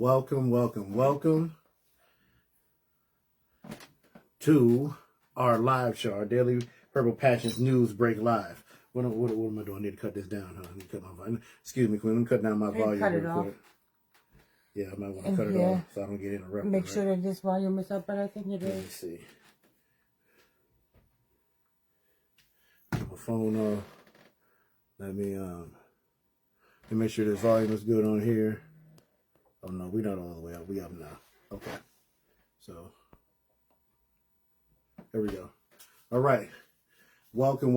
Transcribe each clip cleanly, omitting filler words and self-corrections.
welcome to our live show, our daily Purple Passions News Break Live. What am I doing? I need to cut this down, huh? I need to cut my volume. Excuse me, Queen. Let me cut down my volume. Cut it off. Yeah, I might want to cut it off so I don't get interrupted. Make sure that this volume is up, but I think it is. Let me see. Put my phone off. Let me make sure this volume is good on here. Oh no, we're not all the way up. We up now. Okay. So there we go. All right. Welcome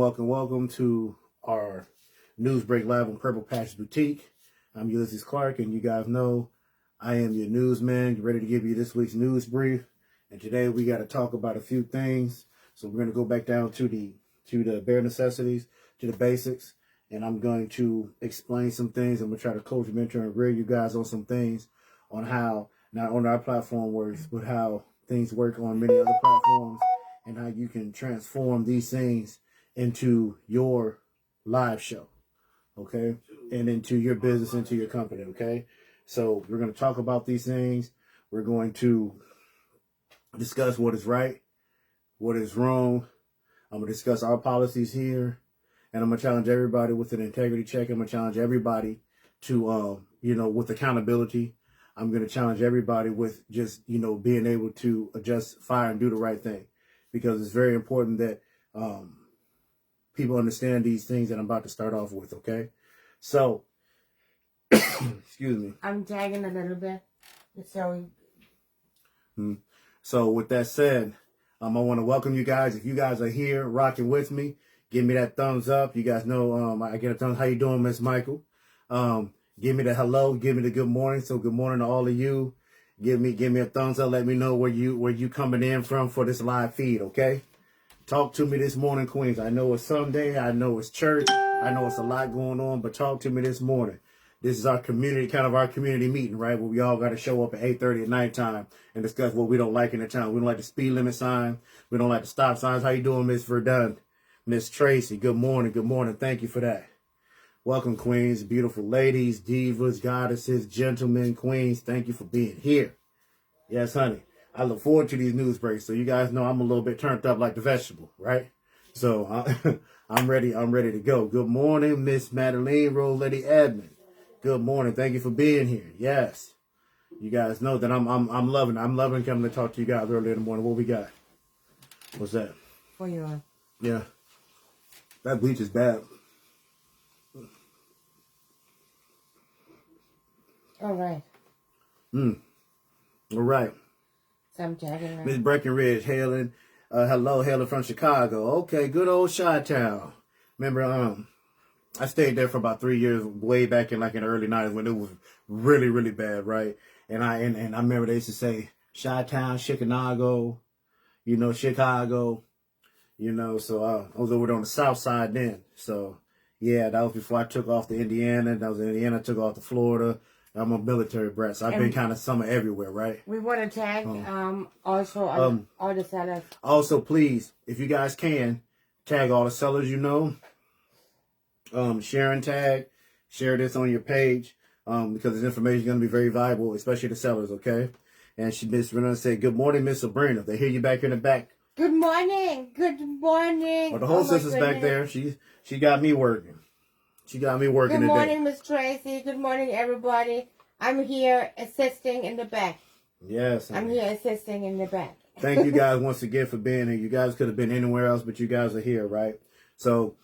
to our News Break Live on Purple Passions Boutique. I'm Ulysses Clark, and you guys know I am your newsman, ready to give you this week's news brief. And today we got to talk about a few things. So we're going to go back down to the bare necessities, to the basics, and I'm going to explain some things. I'm going to try to coach, mentor, and rear you guys on some things on how, not on our platform works, but how things work on many other platforms and how you can transform these things into your live show, okay? And into your business, into your company, okay? So we're going to talk about these things. We're going to discuss what is right, what is wrong. I'm going to discuss our policies here. And I'm going to challenge everybody with an integrity check. I'm going to challenge everybody to, with accountability. I'm going to challenge everybody with just, being able to adjust, fire, and do the right thing. Because it's very important that people understand these things that I'm about to start off with, okay? So, excuse me. I'm tagging a little bit. So with that said, I want to welcome you guys. If you guys are here rocking with me, give me that thumbs up. You guys know I get a thumbs. How you doing, Miss Michael? Give me the hello. Give me the good morning. So good morning to all of you. Give me a thumbs up. Let me know where you coming in from for this live feed, okay? Talk to me this morning, Queens. I know it's Sunday. I know it's church. I know it's a lot going on, but talk to me this morning. This is our community, kind of our community meeting, right? Where we all got to show up at 8:30 at nighttime and discuss what we don't like in the town. We don't like the speed limit sign. We don't like the stop signs. How you doing, Miss Verdun? Miss Tracy, good morning. Good morning. Thank you for that. Welcome, Queens, beautiful ladies, divas, goddesses, gentlemen, queens. Thank you for being here. Yes, honey. I look forward to these news breaks. So you guys know I'm a little bit turned up like the vegetable, right? So I'm ready. I'm ready to go. Good morning, Miss Madeline, Rose Lady Edmond. Good morning. Thank you for being here. Yes. You guys know that I'm loving it. I'm loving coming to talk to you guys early in the morning. What we got? What's that? For you. Yeah. That bleach is bad. All right. All right. So I'm tagging her. Miss Breckenridge hailing. Hailing from Chicago. Okay, good old Chi-Town. Remember, I stayed there for about 3 years, way back in the early 90s when it was really, really bad, right? And I remember they used to say Chi-Town, Chicago, Chicago, so I was over there on the south side then. So yeah, that was before I took off to Indiana. That was in Indiana, I took off to Florida. I'm a military brat, so I've been kind of summer everywhere, right? We want to tag also all the sellers. Also, please, if you guys can, tag all the sellers share and tag, share this on your page, because this information is going to be very valuable, especially the sellers, okay? And Miss Renata said, good morning, Miss Sabrina. They hear you back in the back. Good morning. Good morning. Well, the whole sister's back there. She got me working. She got me working today. Good morning, Miss Tracy. Good morning, everybody. I'm here assisting in the back. Yes. I'm here assisting in the back. Thank you guys once again for being here. You guys could have been anywhere else, but you guys are here, right? So,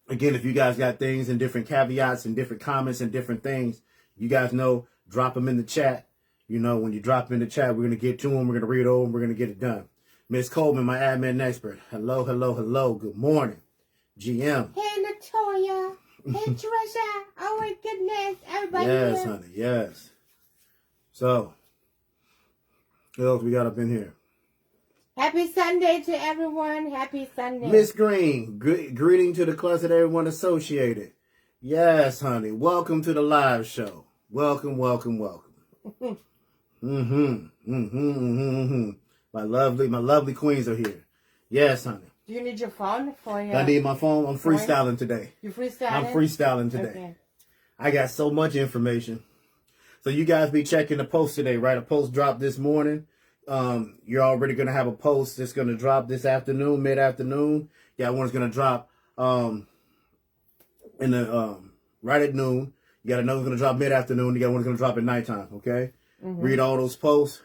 again, if you guys got things and different caveats and different comments and different things, you guys know, drop them in the chat. When you drop them in the chat, we're going to get to them. We're going to read over and we're going to get it done. Miss Coleman, my admin expert. Hello. Good morning. GM. Hey, Latoya. Hey, Trisha. Oh, my goodness. Everybody Yes, here. honey. Yes. So, what else we got up in here? Happy Sunday to everyone. Happy Sunday. Miss Green, greeting to the cluster that everyone associated. Yes, honey. Welcome to the live show. Welcome. My lovely queens are here. Yes, honey. Do you need your phone for your... I need my phone. I'm freestyling today. You freestyling? I'm freestyling today. Okay. I got so much information. So you guys be checking the post today, right? A post dropped this morning. You're already going to have a post that's going to drop this afternoon, mid-afternoon. Yeah, one's going to drop in the right at noon. You got another going to drop mid-afternoon. You got one going to drop at nighttime, okay? Read all those posts.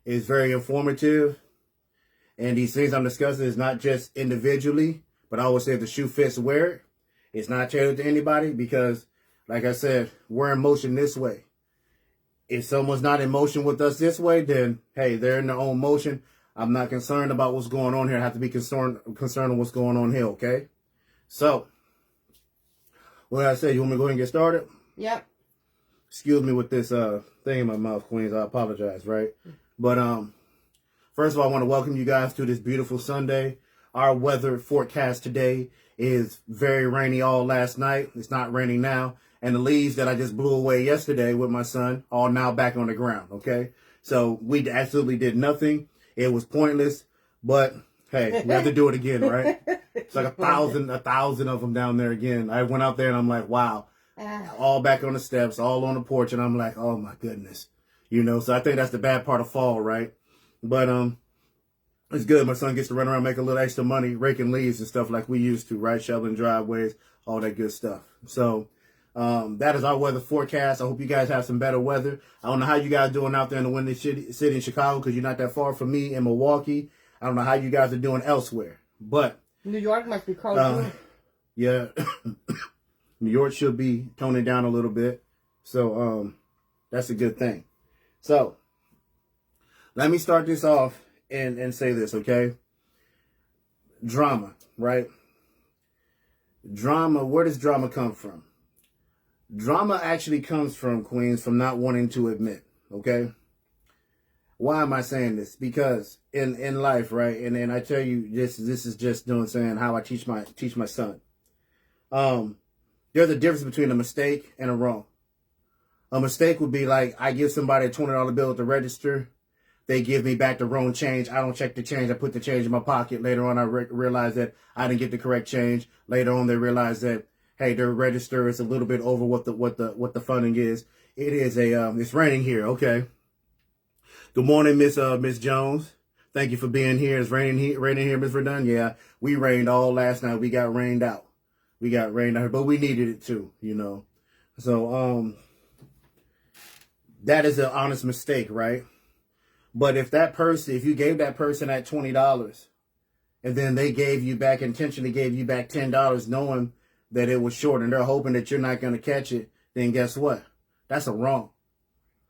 It's very informative. And these things I'm discussing is not just individually, but I always say if the shoe fits, wear it. It's not tailored to anybody because, like I said, we're in motion this way. If someone's not in motion with us this way, then, hey, they're in their own motion. I'm not concerned about what's going on here. I have to be concerned with what's going on here, okay? So, what did I say? You want me to go ahead and get started? Yep. Excuse me with this thing in my mouth, Queens. I apologize, right? But first of all, I want to welcome you guys to this beautiful Sunday. Our weather forecast today is very rainy all last night. It's not raining now. And the leaves that I just blew away yesterday with my son are now back on the ground, okay? So we absolutely did nothing. It was pointless. But, hey, we have to do it again, right? It's like a thousand of them down there again. I went out there and I'm like, wow. All back on the steps, all on the porch. And I'm like, oh, my goodness. You know, so I think that's the bad part of fall, right? But it's good. My son gets to run around, make a little extra money, raking leaves and stuff like we used to, right? Shoveling driveways, all that good stuff. So that is our weather forecast. I hope you guys have some better weather. I don't know how you guys doing out there in the windy city in Chicago because you're not that far from me in Milwaukee. I don't know how you guys are doing elsewhere. But New York must be cold too. Yeah. New York should be toning down a little bit. So that's a good thing. So let me start this off and say this, okay? Drama, right? Drama, where does drama come from? Drama actually comes from, Queens, from not wanting to admit, okay? Why am I saying this? Because in life, right, and I tell you, this is just saying how I teach my son. There's a difference between a mistake and a wrong. A mistake would be like I give somebody a $20 bill at the register. They give me back the wrong change. I don't check the change. I put the change in my pocket. Later on, I realize that I didn't get the correct change. Later on, they realize that, hey, their register is a little bit over what the funding is. It is it's raining here. Okay. Good morning, Miss Jones. Thank you for being here. It's raining here, Miss Verdun. Yeah, we rained all last night. We got rained out. But we needed it too, you know. So that is an honest mistake, right? But if you gave that person that $20 and then they intentionally gave you back $10 knowing that it was short and they're hoping that you're not going to catch it, then guess what? That's a wrong.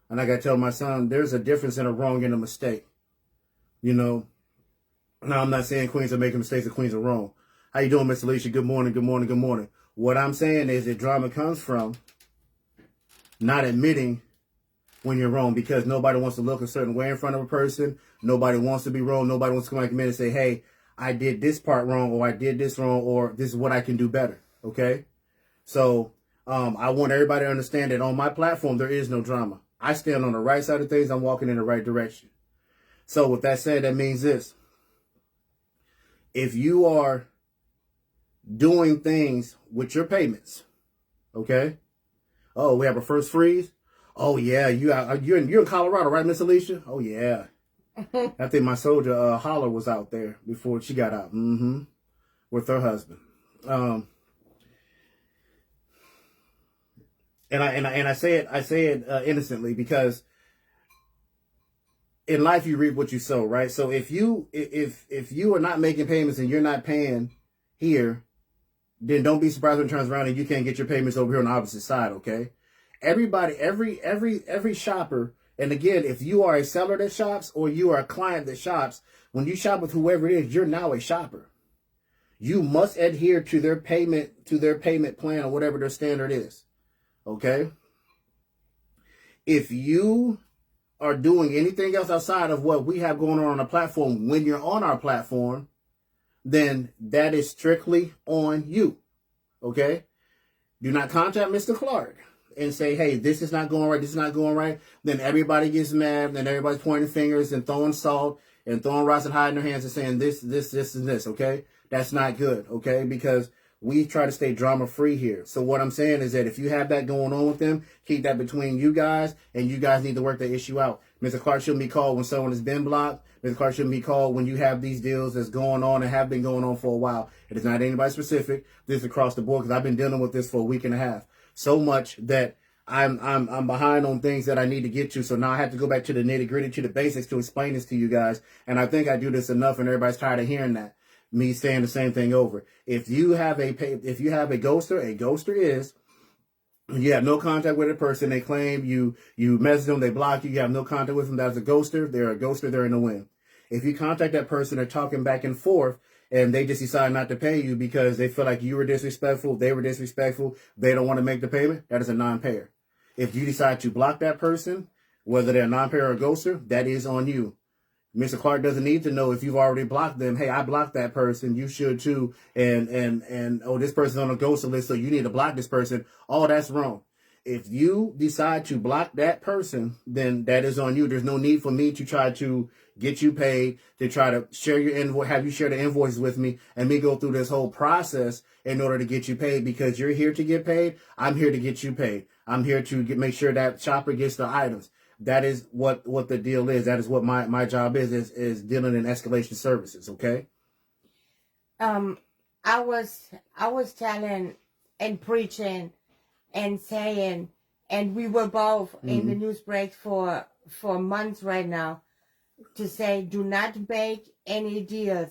And I got to tell my son, there's a difference in a wrong and a mistake. You know, now I'm not saying queens are making mistakes or queens are wrong. How you doing, Miss Alicia? Good morning, good morning, good morning. What I'm saying is that drama comes from not admitting when you're wrong because nobody wants to look a certain way in front of a person. Nobody wants to be wrong. Nobody wants to come back and say, hey, I did this part wrong or I did this wrong or this is what I can do better. Okay? So I want everybody to understand that on my platform, there is no drama. I stand on the right side of things. I'm walking in the right direction. So with that said, that means this. If you are doing things with your payments, okay? Oh, we have a first freeze? Oh, yeah, you're in Colorado, right, Miss Alicia? Oh, yeah. I think my soldier, Holler, was out there before she got out. With her husband. And I say it innocently because in life you reap what you sow, right? So if you are not making payments and you're not paying here, then don't be surprised when it turns around and you can't get your payments over here on the opposite side, okay? Everybody, every shopper, and again, if you are a seller that shops or you are a client that shops, when you shop with whoever it is, you're now a shopper. You must adhere to their payment plan or whatever their standard is. Okay? If you are doing anything else outside of what we have going on the platform when you're on our platform, then that is strictly on you. Okay? Do not contact Mr. Clark and say, hey, this is not going right, this is not going right. Then everybody gets mad, then everybody's pointing fingers and throwing salt and throwing rocks and hiding their hands and saying this, and this, okay? That's not good, okay? Because We try to stay drama free here. So what I'm saying is that if you have that going on with them, keep that between you guys, and you guys need to work the issue out. Mr. Clark shouldn't be called when someone has been blocked. Mr. Clark shouldn't be called when you have these deals that's going on and have been going on for a while. It is not anybody specific. This is across the board, because I've been dealing with this for a week and a half. So much that I'm behind on things that I need to get to. So now I have to go back to the nitty gritty, to the basics, to explain this to you guys. And I think I do this enough, and everybody's tired of hearing that. Me saying the same thing over. If you have a ghoster is, you have no contact with a person. They claim you message them, they block you. You have no contact with them. That's a ghoster. They're a ghoster. They're in the wind. If you contact that person, they're talking back and forth, and they just decide not to pay you because they feel like you were disrespectful, they were disrespectful, they don't want to make the payment, that is a non-payer. If you decide to block that person, whether they're a non-payer or a ghoster, that is on you. Mr. Clark doesn't need to know if you've already blocked them. Hey, I blocked that person. You should too. And oh, this person's on a ghoster list, so you need to block this person. Oh, that's wrong. If you decide to block that person, then that is on you. There's no need for me to try to get you paid, to try to share your invoice, have you share the invoices with me, and me go through this whole process in order to get you paid, because you're here to get paid. I'm here to get you paid. I'm here to make sure that shopper gets the items. That is what the deal is. That is what my job is dealing in escalation services. Okay. I was telling and preaching and saying, and we were both in the news breaks for months right now, to say, do not make any deals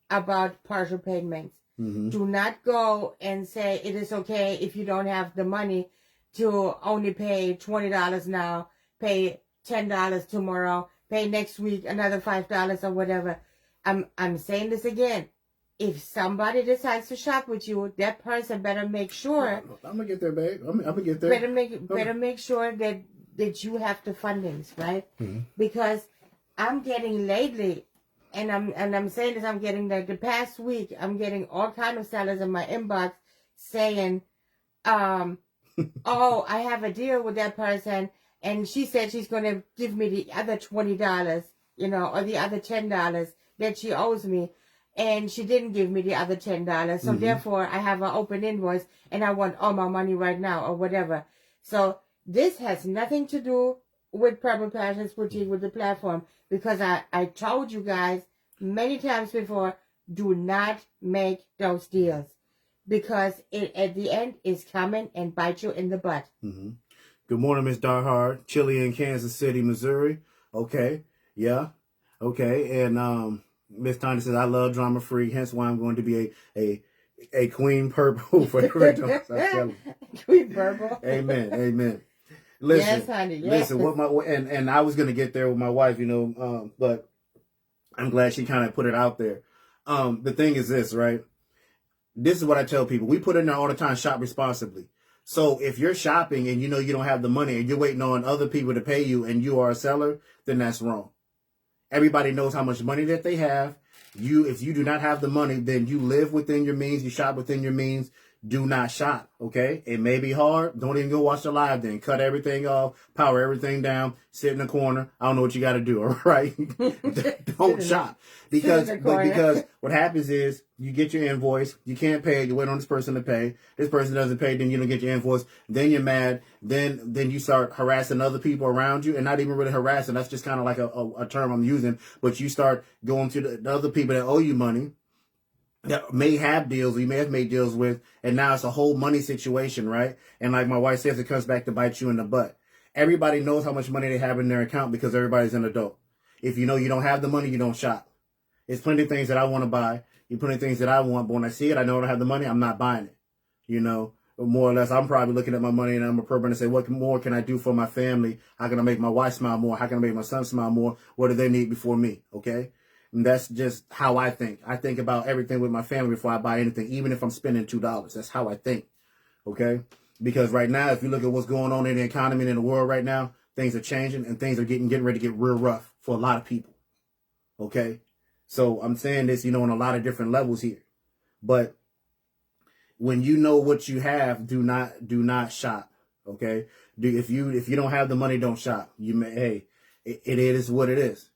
about partial payments. Do not go and say it is okay if you don't have the money to only pay $20 now, pay $10 tomorrow, pay next week another $5 or whatever. I'm saying this again. If somebody decides to shop with you, that person better make sure. I'm gonna get there, babe. I'm gonna get there. Better make sure that you have the fundings, right? Because I'm getting lately, and I'm saying this. I'm getting the past week. I'm getting all kind of sellers in my inbox saying, oh, I have a deal with that person, and she said she's going to give me the other $20, or the other $10 that she owes me, and she didn't give me the other $10. So therefore, I have an open invoice, and I want all my money right now, or whatever. So this has nothing to do with Purple Passions Boutique, with the platform, because I told you guys many times before, do not make those deals, because it at the end is coming and bite you in the butt. Good morning, Miss Darhard. Chilly in Kansas City, Missouri. Okay. Yeah. Okay. And Miss Tanya says, I love drama free, hence why I'm going to be a Queen Purple for every Queen Purple. Amen. Amen. Listen, yes, honey. Yes. Listen, and I was gonna get there with my wife, but I'm glad she kind of put it out there. The thing is this, right? This is what I tell people. We put in there all the time, shop responsibly. So if you're shopping and you know you don't have the money and you're waiting on other people to pay you and you are a seller, then that's wrong. Everybody knows how much money that they have. If you do not have the money, then you live within your means, you shop within your means. Do not shop, okay? It may be hard. Don't even go watch the live then. Cut everything off, power everything down, sit in the corner. I don't know what you got to do, all right? Don't shop. Because what happens is you get your invoice, you can't pay it, you wait on this person to pay. This person doesn't pay, then you don't get your invoice. Then you're mad. Then you start harassing other people around you, and not even really harassing. That's just kind of like a term I'm using. But you start going to the other people that owe you money, that may have deals, or you may have made deals with, and now it's a whole money situation, right? And like my wife says, it comes back to bite you in the butt. Everybody knows how much money they have in their account because everybody's an adult. If you know you don't have the money, you don't shop. There's plenty of things that I want to buy. There's plenty of things that I want, but when I see it, I know I don't have the money, I'm not buying it. More or less, I'm probably looking at my money and I'm a program and say, what more can I do for my family? How can I make my wife smile more? How can I make my son smile more? What do they need before me? Okay? And that's just how I think. I think about everything with my family before I buy anything, even if I'm spending $2. That's how I think. Okay? Because right now, if you look at what's going on in the economy and in the world right now, things are changing and things are getting ready to get real rough for a lot of people. Okay? So I'm saying this, on a lot of different levels here. But when you know what you have, do not shop. Okay? If you don't have the money, don't shop. It is what it is,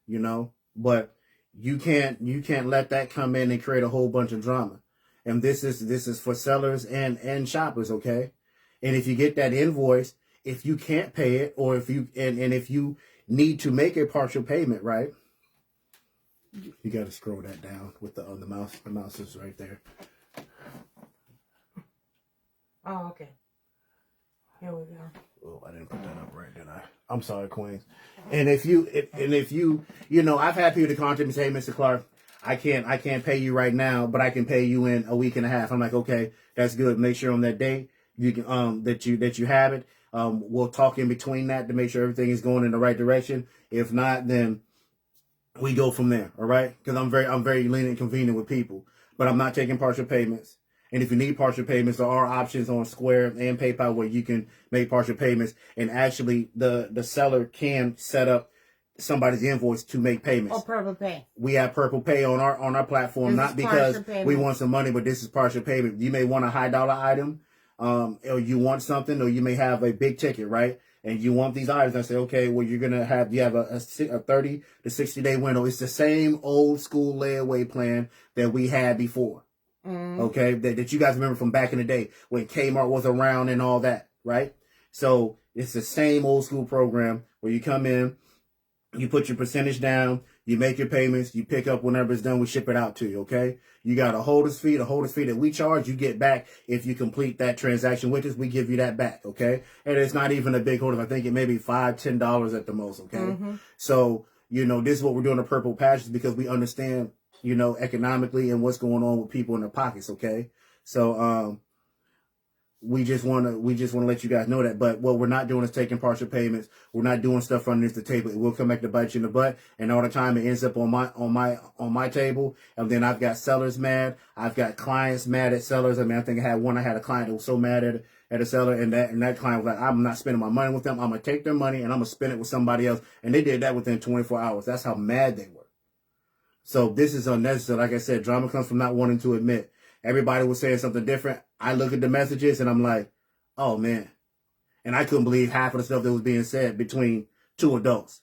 But you can't let that come in and create a whole bunch of drama. And this is for sellers and shoppers, okay? And if you get that invoice, if you can't pay it, or if you and if you need to make a partial payment, right? You got to scroll that down with the mouse. The mouse is right there. Oh, okay. Here we go. Oh, I didn't put that up right, did I? I'm sorry, Queens. And if you, you know, I've had people to contact me and say, hey, Mr. Clark, I can't pay you right now, but I can pay you in a week and a half. I'm like, okay, that's good. Make sure on that date you can that you have it. We'll talk in between that to make sure everything is going in the right direction. If not, then we go from there. All right? Because I'm very lenient and convenient with people, but I'm not taking partial payments. And if you need partial payments, there are options on Square and PayPal where you can make partial payments. And actually, the seller can set up somebody's invoice to make payments. Or Purple Pay. We have Purple Pay on our platform, not because we want some money, but this is partial payment. You may want a high dollar item, or you want something, or you may have a big ticket, right? And you want these items. I say, okay, well, you have a 30 to 60 day window. It's the same old school layaway plan that we had before. Okay, that you guys remember from back in the day when Kmart was around and all that, right? So it's the same old school program where you come in, you put your percentage down, you make your payments, you pick up whenever it's done, we ship it out to you, okay? You got a holder's fee that we charge, you get back if you complete that transaction with us, we give you that back, okay? And it's not even a big holder. I think it may be $5, $10 at the most, okay? So, you know, this is what we're doing at Purple Passions because we understand, you know, economically and what's going on with people in their pockets, okay? So we just want to let you guys know that. But what we're not doing is taking partial payments. We're not doing stuff underneath the table. It will come back to bite you in the butt, and all the time it ends up on my table. And then I've got sellers mad. I've got clients mad at sellers. I mean, I think I had a client that was so mad at a seller, and that client was like, I'm not spending my money with them. I'm gonna take their money and I'm gonna spend it with somebody else. And they did that within 24 hours. That's how mad they were. So this is unnecessary. Like I said, drama comes from not wanting to admit. Everybody was saying something different. I look at the messages and I'm like, oh man. And I couldn't believe half of the stuff that was being said between two adults,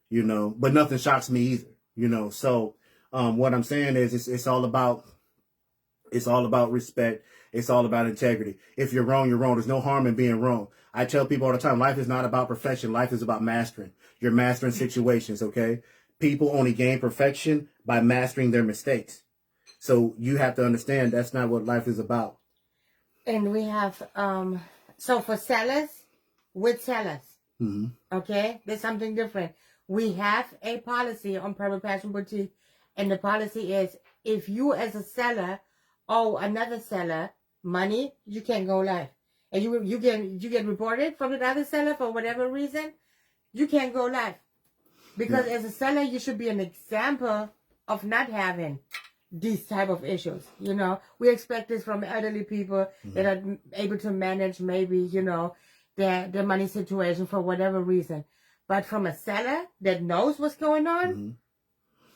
you know, but nothing shocks me either, you know. So what I'm saying is it's all about respect. It's all about integrity. If you're wrong, you're wrong. There's no harm in being wrong. I tell people all the time, life is not about perfection. Life is about mastering. You're mastering situations, okay? People only gain perfection by mastering their mistakes. So you have to understand that's not what life is about. And we have, so for sellers, with sellers, okay, there's something different. We have a policy on Purple Passion Boutique, and the policy is if you as a seller owe another seller money, you can't go live. And you get reported from another seller for whatever reason, you can't go live. Because as a seller, you should be an example of not having these type of issues. You know, we expect this from elderly people that are able to manage maybe, you know, their money situation for whatever reason. But from a seller that knows what's going on,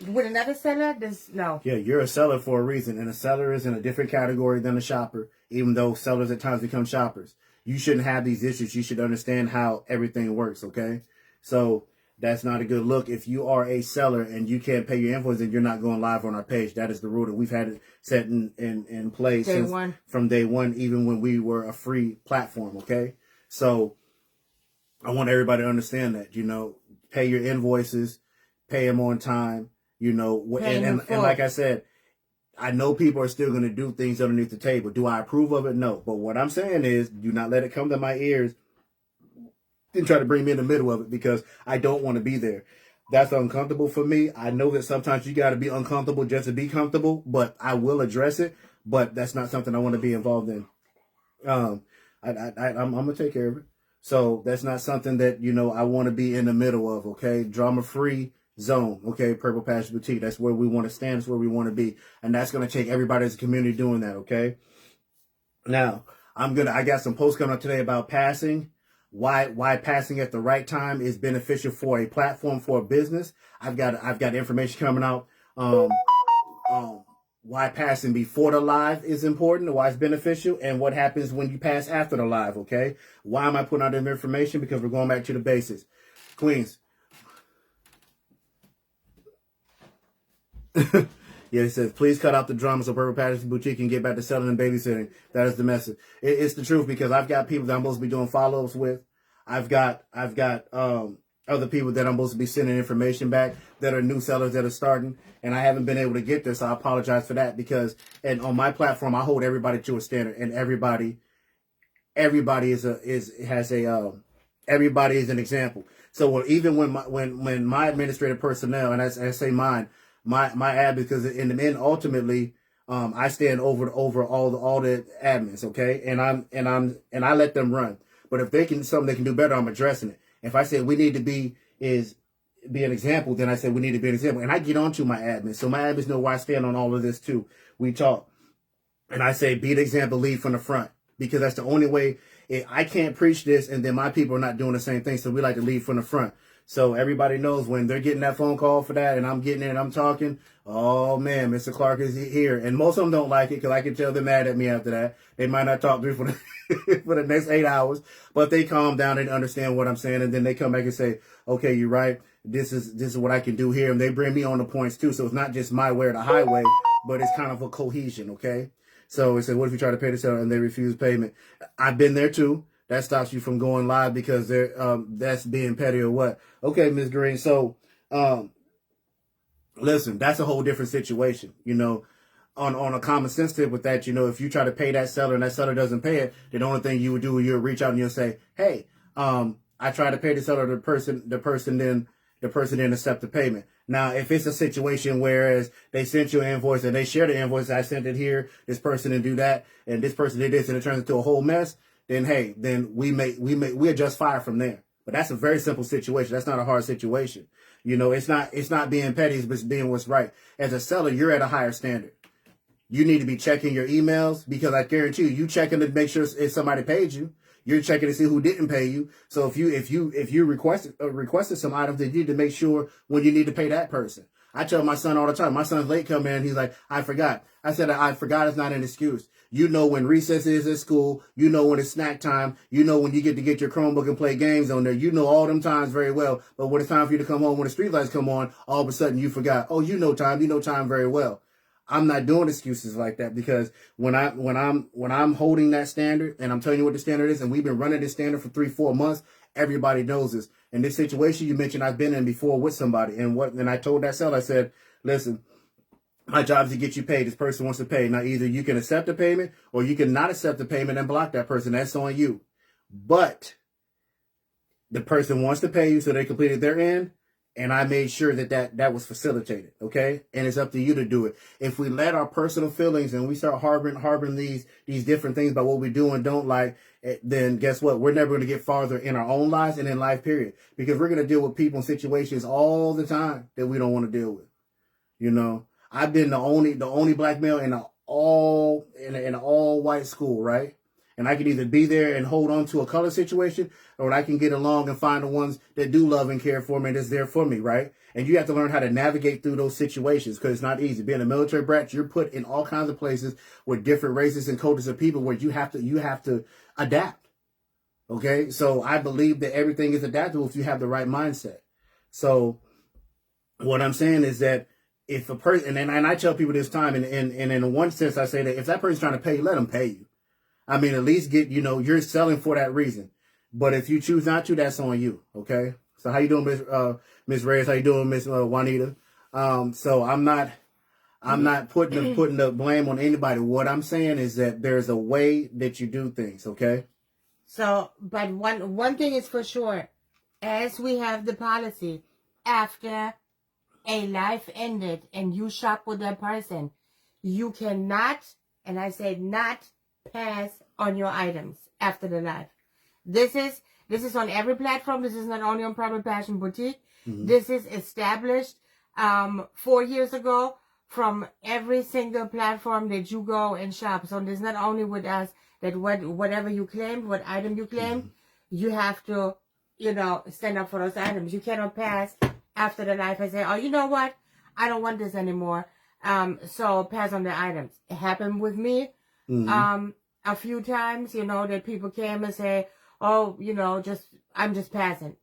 with another seller, no. Yeah, you're a seller for a reason, and a seller is in a different category than a shopper, even though sellers at times become shoppers. You shouldn't have these issues. You should understand how everything works, okay? So that's not a good look. If you are a seller and you can't pay your invoice, then you're not going live on our page. That is the rule that we've had it set in place from day one, even when we were a free platform, okay? So I want everybody to understand that, you know, pay your invoices, pay them on time, you know, and like I said, I know people are still going to do things underneath the table. Do I approve of it? No. But what I'm saying is, do not let it come to my ears and try to bring me in the middle of it, because I don't want to be there. That's uncomfortable for me. I know that sometimes you got to be uncomfortable just to be comfortable, but I will address it. But that's not something I want to be involved in. I'm going to take care of it. So that's not something that, you know, I want to be in the middle of, okay? Drama-free zone, okay? Purple Passion Boutique. That's where we want to stand. That's where we want to be. And that's going to take everybody as a community doing that, okay? Now, I got some posts coming up today about passing. Why passing at the right time is beneficial for a platform, for a business. I've got information coming out. Why passing before the live is important, why it's beneficial, and what happens when you pass after the live, okay? Why am I putting out this information? Because we're going back to the basics. Queens. Yeah, it says, please cut out the drama so Purple Passion Boutique can get back to selling and babysitting. That is the message. It's the truth, because I've got people that I'm supposed to be doing follow-ups with. I've got other people that I'm supposed to be sending information back that are new sellers that are starting, and I haven't been able to get there, so I apologize for that, because and on my platform I hold everybody to a standard, and everybody is everybody is an example. So even when my administrative personnel, and I say mine, my admin, because in the end ultimately I stand over all the admins, okay, and I let them run. But if they can something they can do better, I'm addressing it. If I say we need to be an example, then I say we need to be an example. And I get on to my admins. So my admins know where I stand on all of this too. We talk. And I say, be the example, lead from the front. Because that's the only way. I can't preach this and then my people are not doing the same thing. So we like to lead from the front. So everybody knows when they're getting that phone call for that and I'm getting it and I'm talking, oh man, Mr. Clark is here. And most of them don't like it, because I can tell they're mad at me after that. They might not talk to me for the next 8 hours, but they calm down and understand what I'm saying. And then they come back and say, okay, you're right. This is what I can do here. And they bring me on the points too. So it's not just my way or the highway, but it's kind of a cohesion. Okay. So it said, what if you try to pay the seller and they refuse payment? I've been there too. That stops you from going live because that's being petty or what? Okay, Ms. Green. So, listen, that's a whole different situation. You know, on a common sense tip with that, you know, if you try to pay that seller and that seller doesn't pay it, then the only thing you would do is you'll reach out and you'll say, hey, I tried to pay the seller, the person didn't accept the payment. Now, if it's a situation whereas they sent you an invoice and they share the invoice, I sent it here, this person didn't do that, and this person did this, and it turns into a whole mess, then hey, then we adjust fire from there. But that's a very simple situation. That's not a hard situation. You know, it's not being petty, but it's being what's right. As a seller, you're at a higher standard. You need to be checking your emails, because I guarantee you checking to make sure if somebody paid you. You're checking to see who didn't pay you. So if you requested some items, then you need to make sure when you need to pay that person. I tell my son all the time. My son's late coming in. He's like, I forgot. I said, I forgot is not an excuse. You know when recess is at school. You know when it's snack time. You know when you get to get your Chromebook and play games on there. You know all them times very well. But when it's time for you to come home, when the street lights come on, all of a sudden you forgot. Oh, you know time. You know time very well. I'm not doing excuses like that, because when I'm holding that standard and I'm telling you what the standard is, and we've been running this standard for 3-4 months, everybody knows this. In this situation you mentioned, I've been in before with somebody, and I told that seller, I said, listen, my job is to get you paid. This person wants to pay. Now either you can accept the payment or you can not accept the payment and block that person. That's on you. But the person wants to pay you, so they completed their end. And I made sure that was facilitated, okay? And it's up to you to do it. If we let our personal feelings and we start harboring these different things about what we do and don't like, then guess what? We're never going to get farther in our own lives and in life, period. Because we're going to deal with people in situations all the time that we don't want to deal with. You know, I've been the only black male in an all white school, right? And I can either be there and hold on to a color situation, or I can get along and find the ones that do love and care for me and that's there for me, right? And you have to learn how to navigate through those situations, because it's not easy. Being a military brat, you're put in all kinds of places with different races and cultures of people where you have to adapt. Okay? So I believe that everything is adaptable if you have the right mindset. So what I'm saying is that if a person, and I tell people this time, and in one sense I say that if that person's trying to pay you, let them pay you. I mean, at least you're selling for that reason. But if you choose not to, that's on you. Okay. So how you doing, Miss Reyes? How you doing, Miss Juanita? So I'm not putting the blame on anybody. What I'm saying is that there's a way that you do things. Okay. So, but one thing is for sure, as we have the policy, after a life ended and you shop with that person, you cannot, and I say not, pass on your items after the life. This is on every platform. This is not only on Purple Passion Boutique. Mm-hmm. This is established 4 years ago from every single platform that you go and shop. So there's not only with us that whatever you claimed, what item you claimed, mm-hmm. you have to, stand up for those items. You cannot pass after the life and say, oh, you know what? I don't want this anymore. So pass on the items. It happened with me. Mm-hmm. A few times, that people came and say, oh, I'm just passing.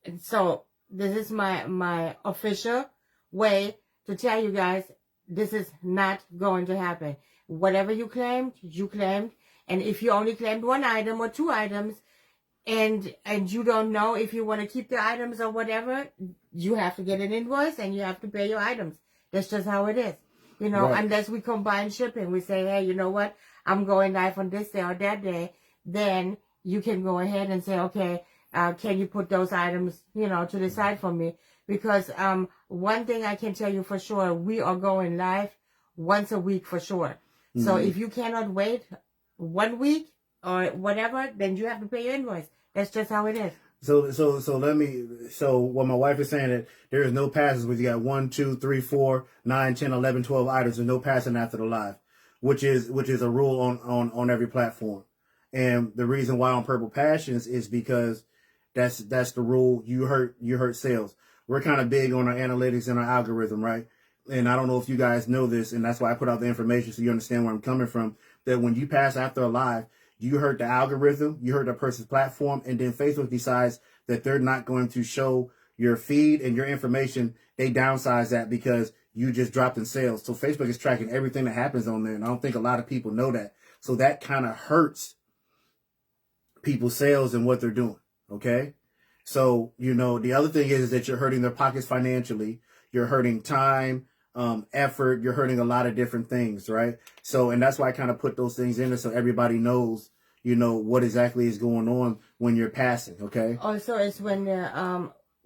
And so this is my official way to tell you guys, This is not going to happen. Whatever you claimed, you claimed. And if you only claimed one item or two items, and you don't know if you want to keep the items or whatever, you have to get an invoice and you have to pay your items. That's just how it is. You know, Right. unless we combine shipping, we say, hey, you know what? I'm going live on this day or that day. Then you can go ahead and say, okay, can you put those items, you know, to the side for me? Because one thing I can tell you for sure, we are going live once a week for sure. So if you cannot wait 1 week or whatever, then you have to pay your invoice. That's just how it is. So what my wife is saying that there is no passes when you got 1, 2, 3, 4, 9, 10, 11, 12 items and no passing after the live, which is a rule on every platform. And the reason why on Purple Passions is because that's the rule. You hurt sales. We're kind of big on our analytics and our algorithm, right? And I don't know if you guys know this, and that's why I put out the information so you understand where I'm coming from, that when you pass after a live, you hurt the algorithm, you hurt the person's platform, and then Facebook decides that they're not going to show your feed and your information. They downsize that because you just dropped in sales. So Facebook is tracking everything that happens on there, and I don't think a lot of people know that. So that kind of hurts people's sales and what they're doing, okay? So, you know, the other thing is that you're hurting their pockets financially. You're hurting time, effort. You're hurting a lot of different things, right? So, and that's why I kind of put those things in there so everybody knows, you know, what exactly is going on when you're passing, okay? Also, it's when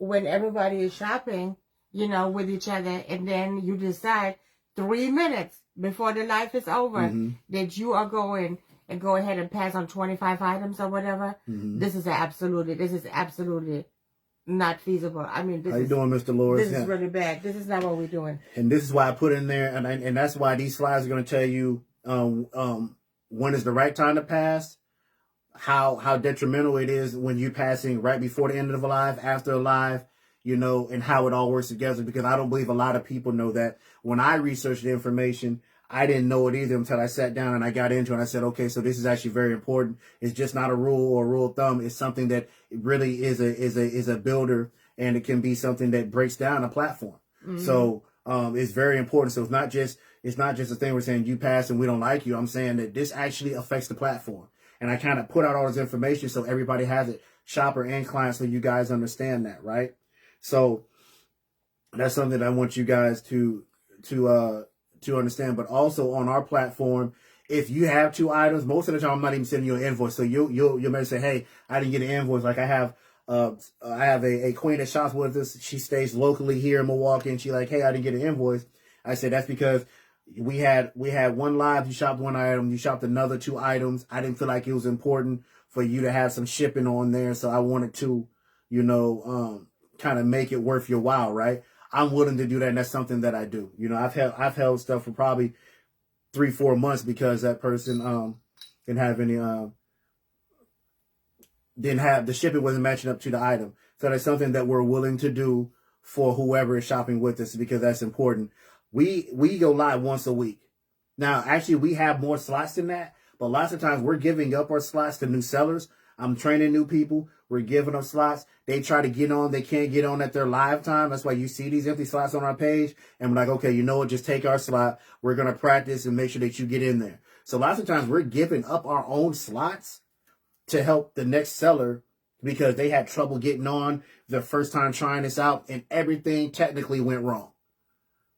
everybody is shopping, you know, with each other, and then you decide 3 minutes before the live is over that you are going and go ahead and pass on 25 items or whatever. This is absolutely not feasible. I mean, How you doing, Mr. Lord? This is really bad. This is not what we're doing. And this is why I put in there, and that's why these slides are going to tell you when is the right time to pass, how detrimental it is when you're passing right before the end of the live, after a live, you know, and how it all works together. Because I don't believe a lot of people know that. When I researched the information, I didn't know it either until I sat down and I got into it and I said, okay, so this is actually very important. It's just not a rule or rule of thumb. It's something that really is a builder, and it can be something that breaks down a platform. So it's very important. So it's not just a thing we're saying you pass and we don't like you. I'm saying that this actually affects the platform. And I kind of put out all this information so everybody has it, shopper and client, so you guys understand that, right? So that's something that I want you guys to understand. But also on our platform, if you have 2 items, most of the time I'm not even sending you an invoice. So you'll maybe say, hey, I didn't get an invoice. Like I have a queen that shops with us. She stays locally here in Milwaukee, and she like, hey, I didn't get an invoice. I said that's because we had one live. You shopped 1 item. You shopped another 2 items. I didn't feel like it was important for you to have some shipping on there, so I wanted to, you know, kind of make it worth your while, right? I'm willing to do that, and that's something that I do. You know, I've held stuff for probably 3-4 months because that person didn't have any the shipping wasn't matching up to the item. So that's something that we're willing to do for whoever is shopping with us, because that's important. We go live once a week. Now, actually, we have more slots than that, but lots of times we're giving up our slots to new sellers. I'm training new people. We're giving them slots. They try to get on. They can't get on at their live time. That's why you see these empty slots on our page. And we're like, okay, you know what? Just take our slot. We're going to practice and make sure that you get in there. So lots of times we're giving up our own slots to help the next seller because they had trouble getting on the first time trying this out and everything technically went wrong.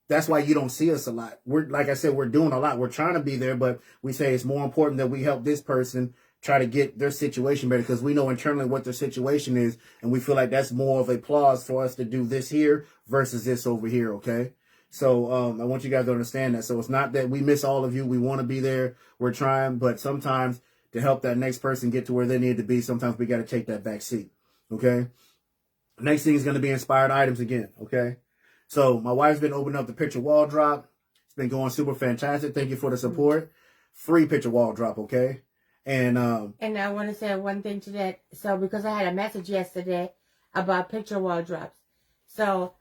That's why you don't see us a lot. We're, like I said, we're doing a lot. We're trying to be there, but we say it's more important that we help this person try to get their situation better, because we know internally what their situation is, and we feel like that's more of a plus for us to do this here versus this over here, okay? So I want you guys to understand that. So it's not that we miss all of you. We want to be there. We're trying, but sometimes to help that next person get to where they need to be, sometimes we got to take that back seat, okay? Next thing is going to be inspired items again, okay? So my wife's been opening up the picture wall drop. It's been going super fantastic. Thank you for the support. Free picture wall drop, okay? And I want to say one thing to that. So because I had a message yesterday about picture wall drops. So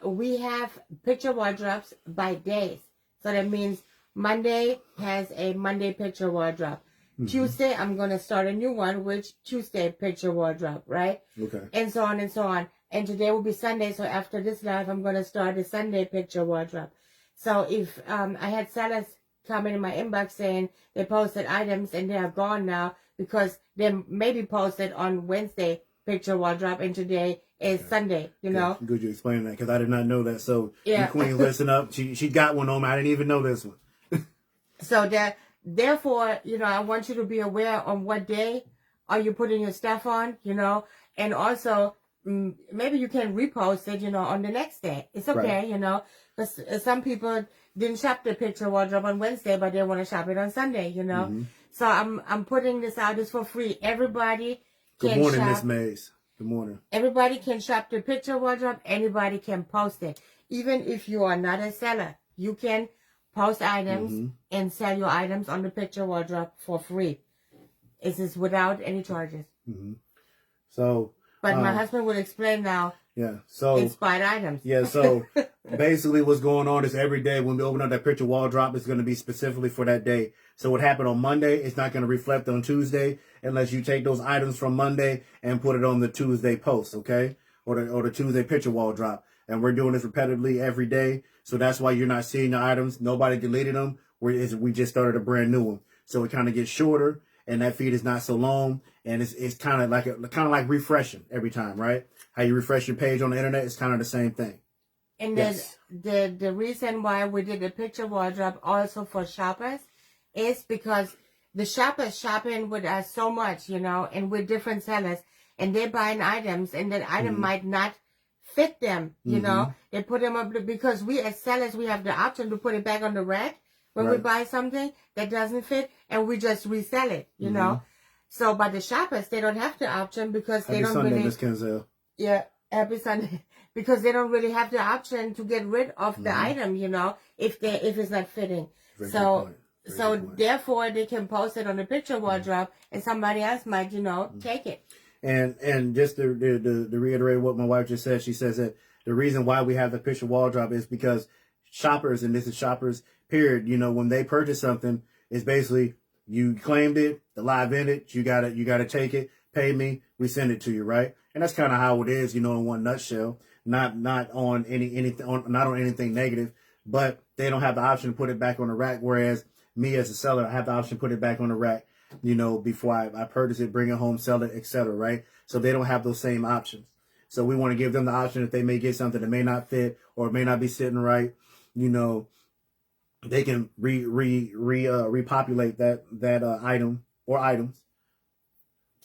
we have picture wall drops by days. So that means Monday has a Monday picture wall drop. Mm-hmm. Tuesday, I'm going to start a new one, which Tuesday picture wall drop, right? Okay. And so on and so on. And today will be Sunday. So after this live, I'm going to start a Sunday picture wall drop. So if I had sellers come in my inbox saying they posted items and they are gone now because they maybe posted on Wednesday picture wall drop and today is Sunday, you know. Good you explaining that because I did not know that. So yeah. you queens, listen up. She got one on me. I didn't even know this one. So that therefore, you know, I want you to be aware on what day are you putting your stuff on, you know, and also maybe you can repost it, you know, on the next day. It's okay, you know, because some people didn't shop the picture wardrobe on Wednesday, but they want to shop it on Sunday, you know. Mm-hmm. So I'm putting this out. It's for free. Everybody can Good morning, shop. Miss Mays. Good morning. Everybody can shop the picture wardrobe. Anybody can post it. Even if you are not a seller, you can post items and sell your items on the picture wardrobe for free. This is without any charges. Mm-hmm. So, but my husband will explain now. Yeah. So inspired items. Yeah. So basically, what's going on is every day when we open up that picture wall drop, it's going to be specifically for that day. So what happened on Monday, it's not going to reflect on Tuesday unless you take those items from Monday and put it on the Tuesday post, okay, or the Tuesday picture wall drop. And we're doing this repetitively every day. So that's why you're not seeing the items. Nobody deleted them. We just started a brand new one. So it kind of gets shorter and that feed is not so long. And it's kind of like refreshing every time, right? How you refresh your page on the internet is kind of the same thing. And then the reason why we did the picture wardrobe also for shoppers is because the shoppers shopping with us so much, you know, and with different sellers, and they're buying items, and that item might not fit them, you know. They put them up because we as sellers, we have the option to put it back on the rack when we buy something that doesn't fit, and we just resell it, you know. So, but the shoppers, they don't have the option because they don't Sunday, really. Miss Kenzel. Yeah, happy Sunday. Because they don't really have the option to get rid of the item, you know, if it's not fitting. So therefore they can post it on the picture wardrobe and somebody else might, you know, take it. And just to reiterate what my wife just said, she says that the reason why we have the picture wardrobe is because shoppers, and this is shoppers, period, you know, when they purchase something, it's basically you claimed it, the live in it, you gotta take it, pay me, we send it to you, right? And that's kind of how it is, you know, in one nutshell. Not on anything negative, but they don't have the option to put it back on the rack. Whereas me as a seller, I have the option to put it back on the rack, you know, before I purchase it, bring it home, sell it, etc. Right? So they don't have those same options. So we want to give them the option if they may get something that may not fit or it may not be sitting right, you know, they can repopulate that item or items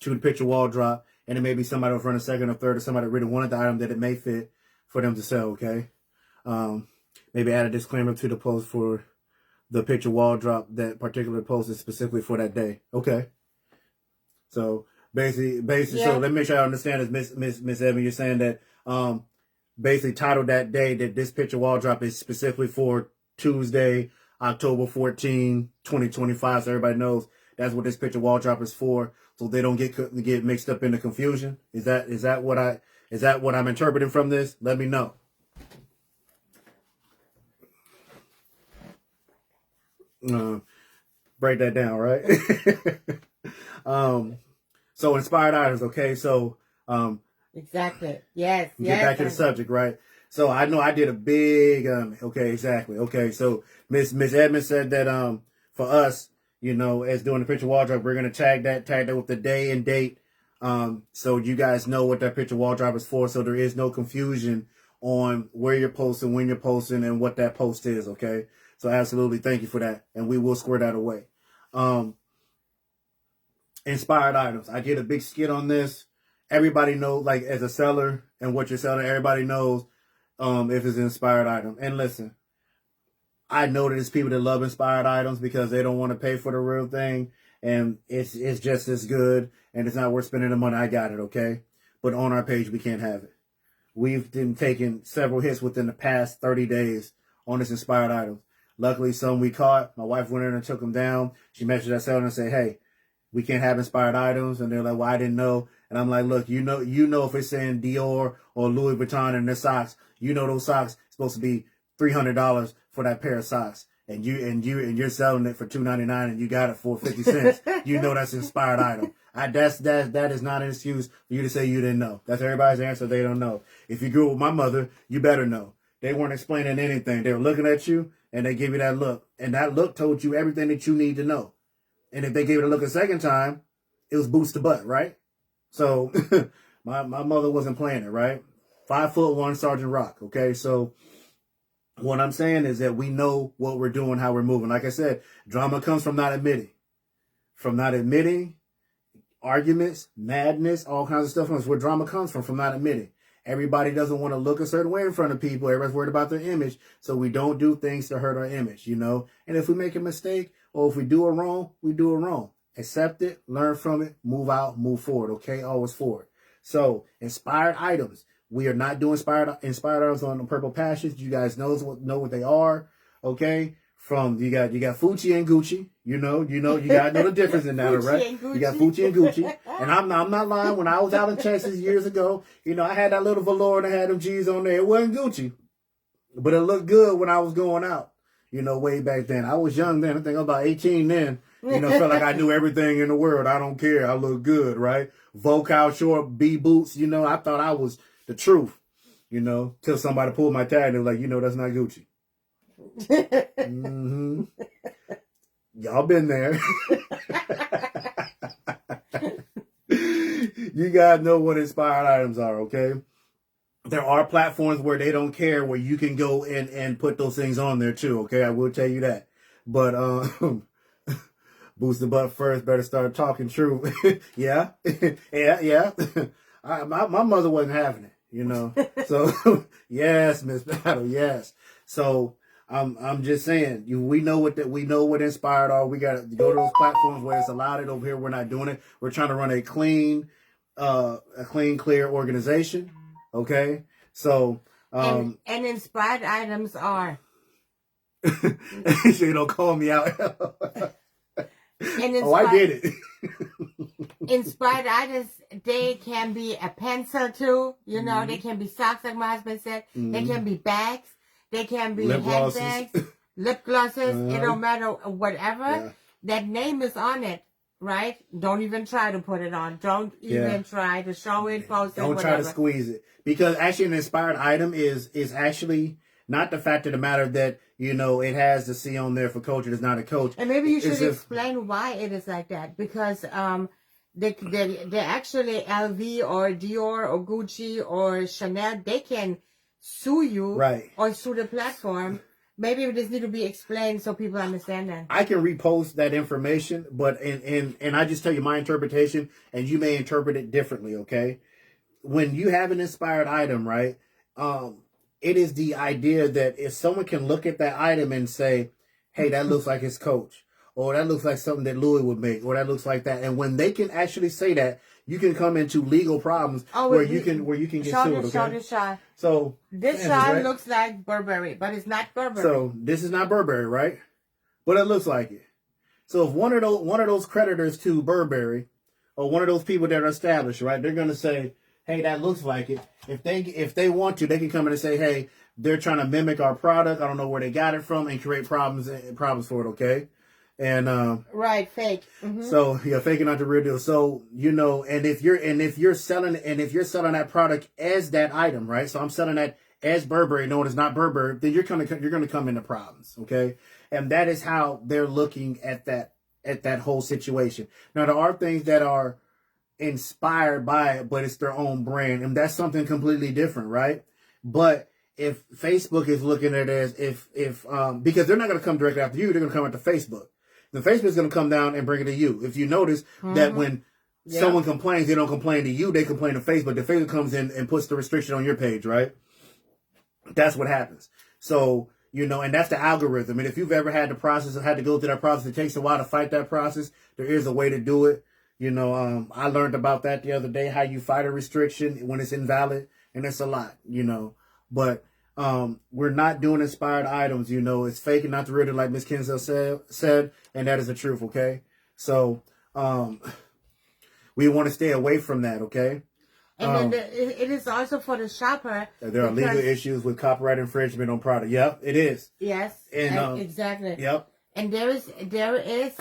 to the picture wall drop. And it may be somebody over on a second or third or somebody that really wanted the item that it may fit for them to sell, okay? Maybe add a disclaimer to the post for the picture wall drop. That particular post is specifically for that day. Okay. So basically, so let me make sure I understand this, Miss Evan. You're saying that basically titled that day that this picture wall drop is specifically for Tuesday, October 14, 2025. So everybody knows that's what this picture wall drop is for. So they don't get mixed up in the confusion. Is that what I'm interpreting from this? Let me know. Break that down, right? So inspired items, okay? So exactly. Yes. Get back to the subject, right? So I know I did a big okay, exactly. Okay, so Miss Edmonds said that for us, you know, as doing the picture wardrobe, we're gonna tag that with the day and date, so you guys know what that picture wardrobe is for. So there is no confusion on where you're posting, when you're posting, and what that post is. Okay, so absolutely, thank you for that, and we will square that away. Inspired items. I did a big skit on this. Everybody knows, like as a seller and what you're selling, everybody knows if it's an inspired item. And listen, I know that there's people that love inspired items because they don't want to pay for the real thing, and it's just as good, and it's not worth spending the money. I got it, okay? But on our page, we can't have it. We've been taking several hits within the past 30 days on this inspired items. Luckily, some we caught. My wife went in and took them down. She messaged that seller and said, "Hey, we can't have inspired items." And they're like, "Well, I didn't know." And I'm like, "Look, you know if it's saying Dior or Louis Vuitton in their socks, you know those socks supposed to be $300 for that pair of socks, and you're selling it for $2.99 and you got it for 50 cents. You know that's an inspired item. That is not an excuse for you to say you didn't know. That's everybody's answer. They don't know. If you grew up with my mother, you better know They weren't explaining anything. They were looking at you and they gave you that look. And that look told you everything that you need to know. And if they gave it a look a second time, it was boost to butt, right? So my mother wasn't playing it, right? 5'1" Sergeant Rock. Okay. So what I'm saying is that we know what we're doing, how we're moving. Like I said, drama comes from not admitting. From not admitting, arguments, madness, all kinds of stuff comes where drama comes from not admitting. Everybody doesn't want to look a certain way in front of people. Everybody's worried about their image. So we don't do things to hurt our image, you know. And if we make a mistake or if we do it wrong, we do it wrong. Accept it, learn from it, move out, move forward, okay? Always forward. So inspired items. We are not doing inspired items on the Purple Passions. You guys know what they are, okay? From you got Fucci and Gucci. You gotta know the difference in that, right? You got Fucci and Gucci. And I'm not lying. When I was out in Texas years ago, I had that little velour and I had them G's on there. It wasn't Gucci. But it looked good when I was going out, way back then. I was young then. I think I was about 18 then. Felt like I knew everything in the world. I don't care. I look good, right? Vocal short B boots, I thought I was the truth, till somebody pulled my tag and they were like, that's not Gucci. Mm-hmm. Y'all been there. You guys know what inspired items are, okay? There are platforms where they don't care, where you can go and put those things on there too, okay? I will tell you that. But boost the butt first, better start talking true. Yeah. Yeah. My mother wasn't having it, So yes, Miss Battle, yes. So I'm just saying, we know what inspired are. We got to go to those platforms where it's allowed it. Over here, we're not doing it. We're trying to run a clean, clear organization. Okay, so and inspired items are. So you don't call me out. I get it. Inspired items, they can be a pencil too. They can be socks, like my husband said. Mm-hmm. They can be bags. They can be handbags, lip glosses. It don't matter, whatever. Yeah. That name is on it, right? Don't even try to put it on. Don't even try to show it, post it, Don't try to squeeze it. Because actually an inspired item is actually not the fact of the matter that, it has the C on there for coach. It is not a coach. And maybe you should explain why it is like that. Because they're actually LV or Dior or Gucci or Chanel. They can sue you, right, or sue the platform. Maybe this need to be explained so people understand that. I can repost that information, but and I just tell you my interpretation, and you may interpret it differently. Okay, when you have an inspired item, right? It is the idea that if someone can look at that item and say, "Hey, that looks like his coach," or "That looks like something that Louis would make," or "That looks like that," and when they can actually say that, you can come into legal problems where you can get sued. Okay. So this shawl looks like Burberry, but it's not Burberry. So this is not Burberry, right? But it looks like it. So if one of those creditors to Burberry, or one of those people that are established, right, they're gonna say, "Hey, that looks like it." If they want to, they can come in and say, "Hey, they're trying to mimic our product. I don't know where they got it from," and create problems for it. Okay. And right, fake. Mm-hmm. So faking not the real deal. So and if you're selling that product as that item, right? So I'm selling that as Burberry, knowing it's not Burberry, then you're gonna come into problems, okay? And that is how they're looking at that whole situation. Now there are things that are inspired by it, but it's their own brand, and that's something completely different, right? But if Facebook is looking at it as if because they're not gonna come directly after you, they're gonna come after Facebook. The Facebook is going to come down and bring it to you. If you notice that when someone complains, they don't complain to you, they complain to Facebook. The Facebook comes in and puts the restriction on your page, right? That's what happens. So, and that's the algorithm. And if you've ever had to go through that process, it takes a while to fight that process. There is a way to do it. I learned about that the other day, how you fight a restriction when it's invalid. And it's a lot, But we're not doing inspired items, it's fake and not the real, like Miss Kenzel said, and that is the truth, okay? So, we want to stay away from that, okay? And then it is also for the shopper. There are legal issues with copyright infringement on product. Yep, it is. Yes, and exactly. Yep. And there is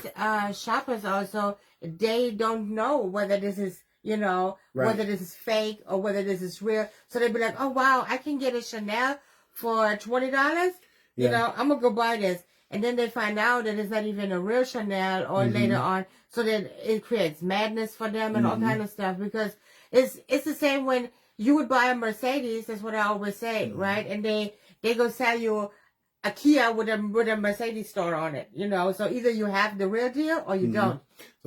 shoppers also, they don't know whether this is, right, whether this is fake or whether this is real. So they'd be like, "Oh wow, I can get a Chanel for $20, you Yeah. know, I'm gonna go buy this. And then they find out that it's not even a real Chanel or later on, so that it creates madness for them and all kind of stuff, because it's the same when you would buy a Mercedes, that's what I always say, right? And they go sell you a Kia with a Mercedes store on it, you know. So either you have the real deal or you don't.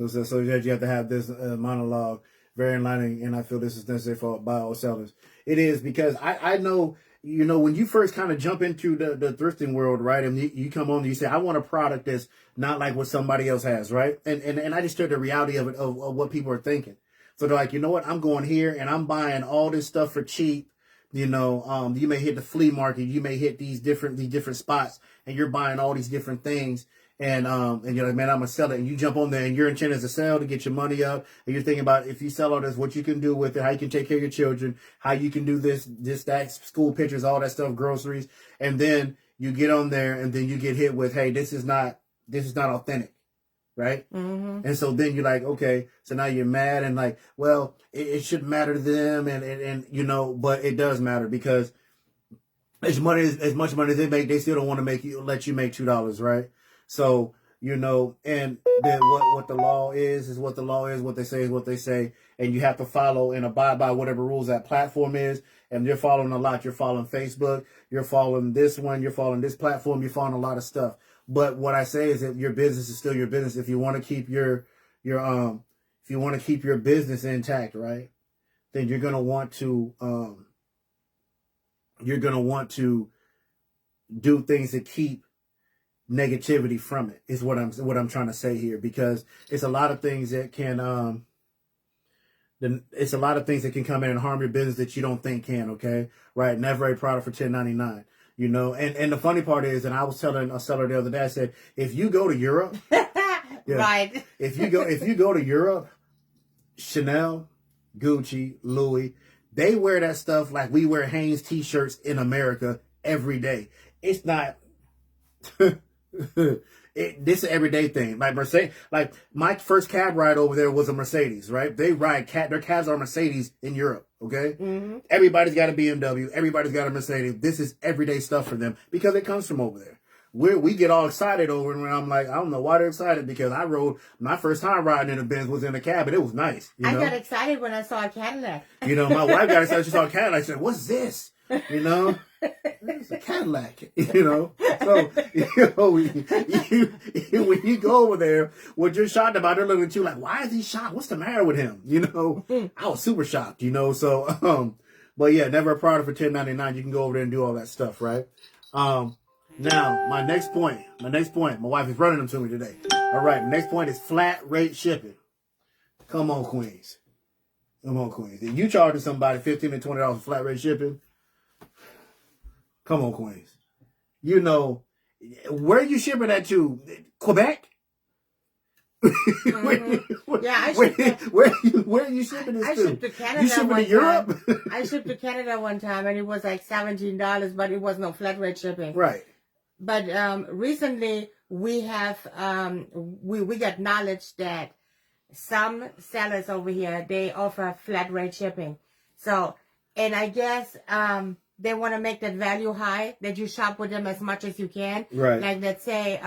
So you have to have this monologue very enlightening, and I feel this is necessary for buy or sellers. It is, because I know, you know, when you first kind of jump into the thrifting world, right, and you come on and you say, I want a product that's not like what somebody else has, right? And I just heard the reality of it, of what people are thinking. So they're like, you know what, I'm going here and I'm buying all this stuff for cheap. You know, you may hit the flea market, you may hit these different spots, and you're buying all these different things. And you're like, man, I'm gonna sell it. And you jump on there and your intent is to sell, to get your money up. And you're thinking about, if you sell all this, what you can do with it, how you can take care of your children, how you can do this, that, school pictures, all that stuff, groceries. And then you get on there and then you get hit with, hey, this is not authentic. Right? And so then you're like, okay, so now you're mad and like, well, it shouldn't matter to them. And you know, but it does matter, because as much money as they make, they still don't want to let you make $2, right? So, you know, and then what the law is what the law is, what they say is what they say, and you have to follow and abide by whatever rules that platform is. And you're following a lot. You're following Facebook, you're following this one, you're following this platform, you're following a lot of stuff. But what I say is that your business is still your business. If you want to keep your business intact, right, then you're gonna want to do things to keep negativity from it, is what I'm trying to say here, because it's a lot of things that can come in and harm your business that you don't think can, okay? Right? Never a product for $10.99. You know, and the funny part is, and I was telling a seller the other day, I said, if you go to Europe, Right. If you go to Europe, Chanel, Gucci, Louis, they wear that stuff like we wear Hanes t-shirts in America every day. It's not. This is an everyday thing. Like Mercedes, like my first cab ride over there was a Mercedes, right? They ride their cabs are Mercedes in Europe, okay? Everybody's got a BMW, everybody's got a Mercedes. This is everyday stuff for them because it comes from over there. We get all excited over it when I'm like, I don't know why they're excited, because I rode, my first time riding in a Benz was in a cab and it was nice. You know? I got excited when I saw a Cadillac. You know, my wife got excited, she saw a Cadillac, she said, what's this? You know? It's a Cadillac, you know. So, you know, when you go over there, what you're shocked about, they're looking at you like, why is he shocked? What's the matter with him? You know, I was super shocked, you know. So, but yeah, never a product for $10.99. You can go over there and do all that stuff, right? Now, my next point, my wife is running them to me today. All right, next point is flat rate shipping. Come on, Queens. If you charging somebody $15 to $20 for flat rate shipping, come on, Queens. You know, where are you shipping that to? Quebec? Where are you shipping this to? I shipped to Canada. You shipping to Europe? I shipped to Canada one time, and it was like $17, but it was no flat rate shipping. Right. But recently we have we got knowledge that some sellers over here, they offer flat rate shipping. So, and I guess they want to make that value high, that you shop with them as much as you can. Right. Like, let's say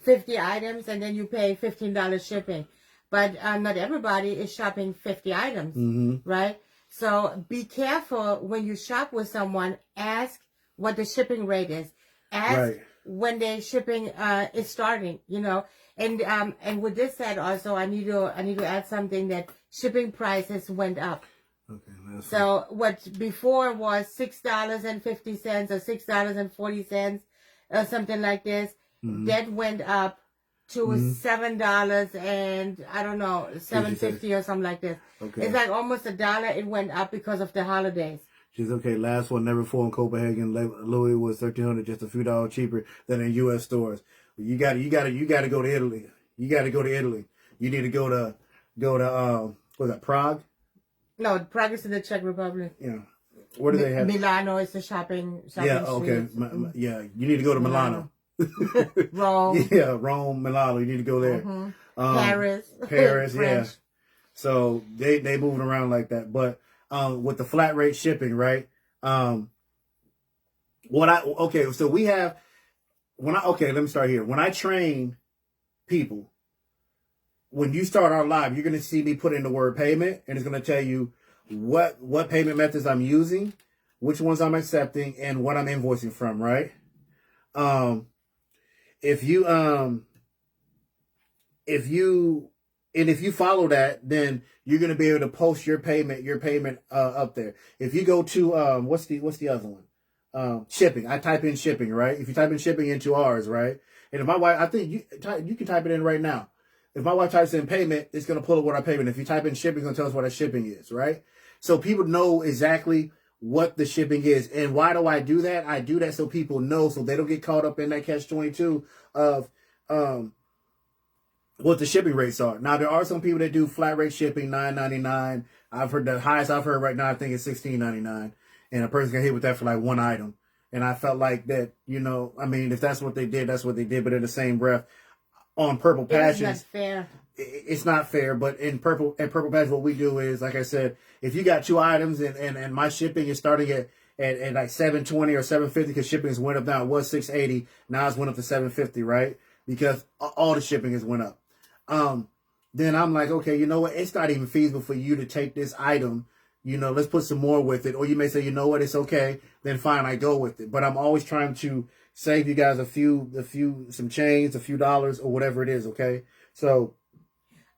50 items, and then you pay $15 shipping. But not everybody is shopping 50 items, right? So be careful when you shop with someone. Ask what the shipping rate is. Ask when the shipping is starting, you know. And with this said, also I need to add something, that shipping prices went up. Okay. So what before was $6.50 or $6.40 or something like this, that went up to $7 and I don't know, $7.50 or something like this. Okay. It's like almost $1. It went up because of the holidays. She's okay. Last one, never before in Copenhagen, Louis was $1,300, just a few dollars cheaper than in U.S. stores. You got to go to Italy. You got to go to Italy. You need to go to what was that, Prague? No, Prague is in the Czech Republic. Yeah. Where do they have? Milano is the shopping yeah. Okay. Yeah. You need to go to Milano. Rome. Yeah. Rome, Milano. You need to go there. Paris. Yeah. So they moving around like that, but with the flat rate shipping, right? So we have let me start here. When I train people, when you start our live, you're going to see me put in the word payment, and it's going to tell you what payment methods I'm using, which ones I'm accepting, and what I'm invoicing from, right? If you follow that, then you're going to be able to post your payment up there. If you go to what's the other one? Shipping. I type in shipping, right? If you type in shipping into ours, right? And if my wife, I think you can type it in right now. If my wife types in payment, it's going to pull up what our payment. If you type in shipping, it's going to tell us what our shipping is, right? So people know exactly what the shipping is. And why do I do that? I do that so people know, so they don't get caught up in that catch-22 of what the shipping rates are. Now, there are some people that do flat rate shipping, $9.99. I've heard the highest I've heard right now, I think, is $16.99. And a person can hit with that for like one item. And I felt like that, I mean, if that's what they did, that's what they did. But in the same breath, on Purple Passions, it's not fair. It's not fair. But in Purple Passions, what we do is, like I said, if you got two items and my shipping is starting at like $7.20 or $7.50, because shipping has went up now. It was $6.80. Now it's went up to $7.50, right? Because all the shipping has went up. Then I'm like, okay, you know what? It's not even feasible for you to take this item. Let's put some more with it. Or you may say, you know what? It's okay. Then fine, I go with it. But I'm always trying to save you guys some change, a few dollars, or whatever it is. Okay. So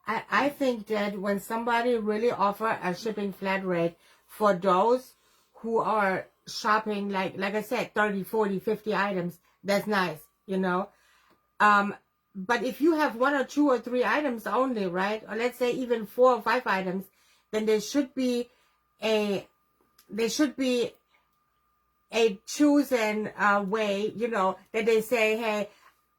I think that when somebody really offer a shipping flat rate for those who are shopping, like I said, 30, 40, 50 items, that's nice, But if you have 1 or 2 or 3 items only, right? Or let's say even 4 or 5 items, then there should be a chosen way, that they say, hey,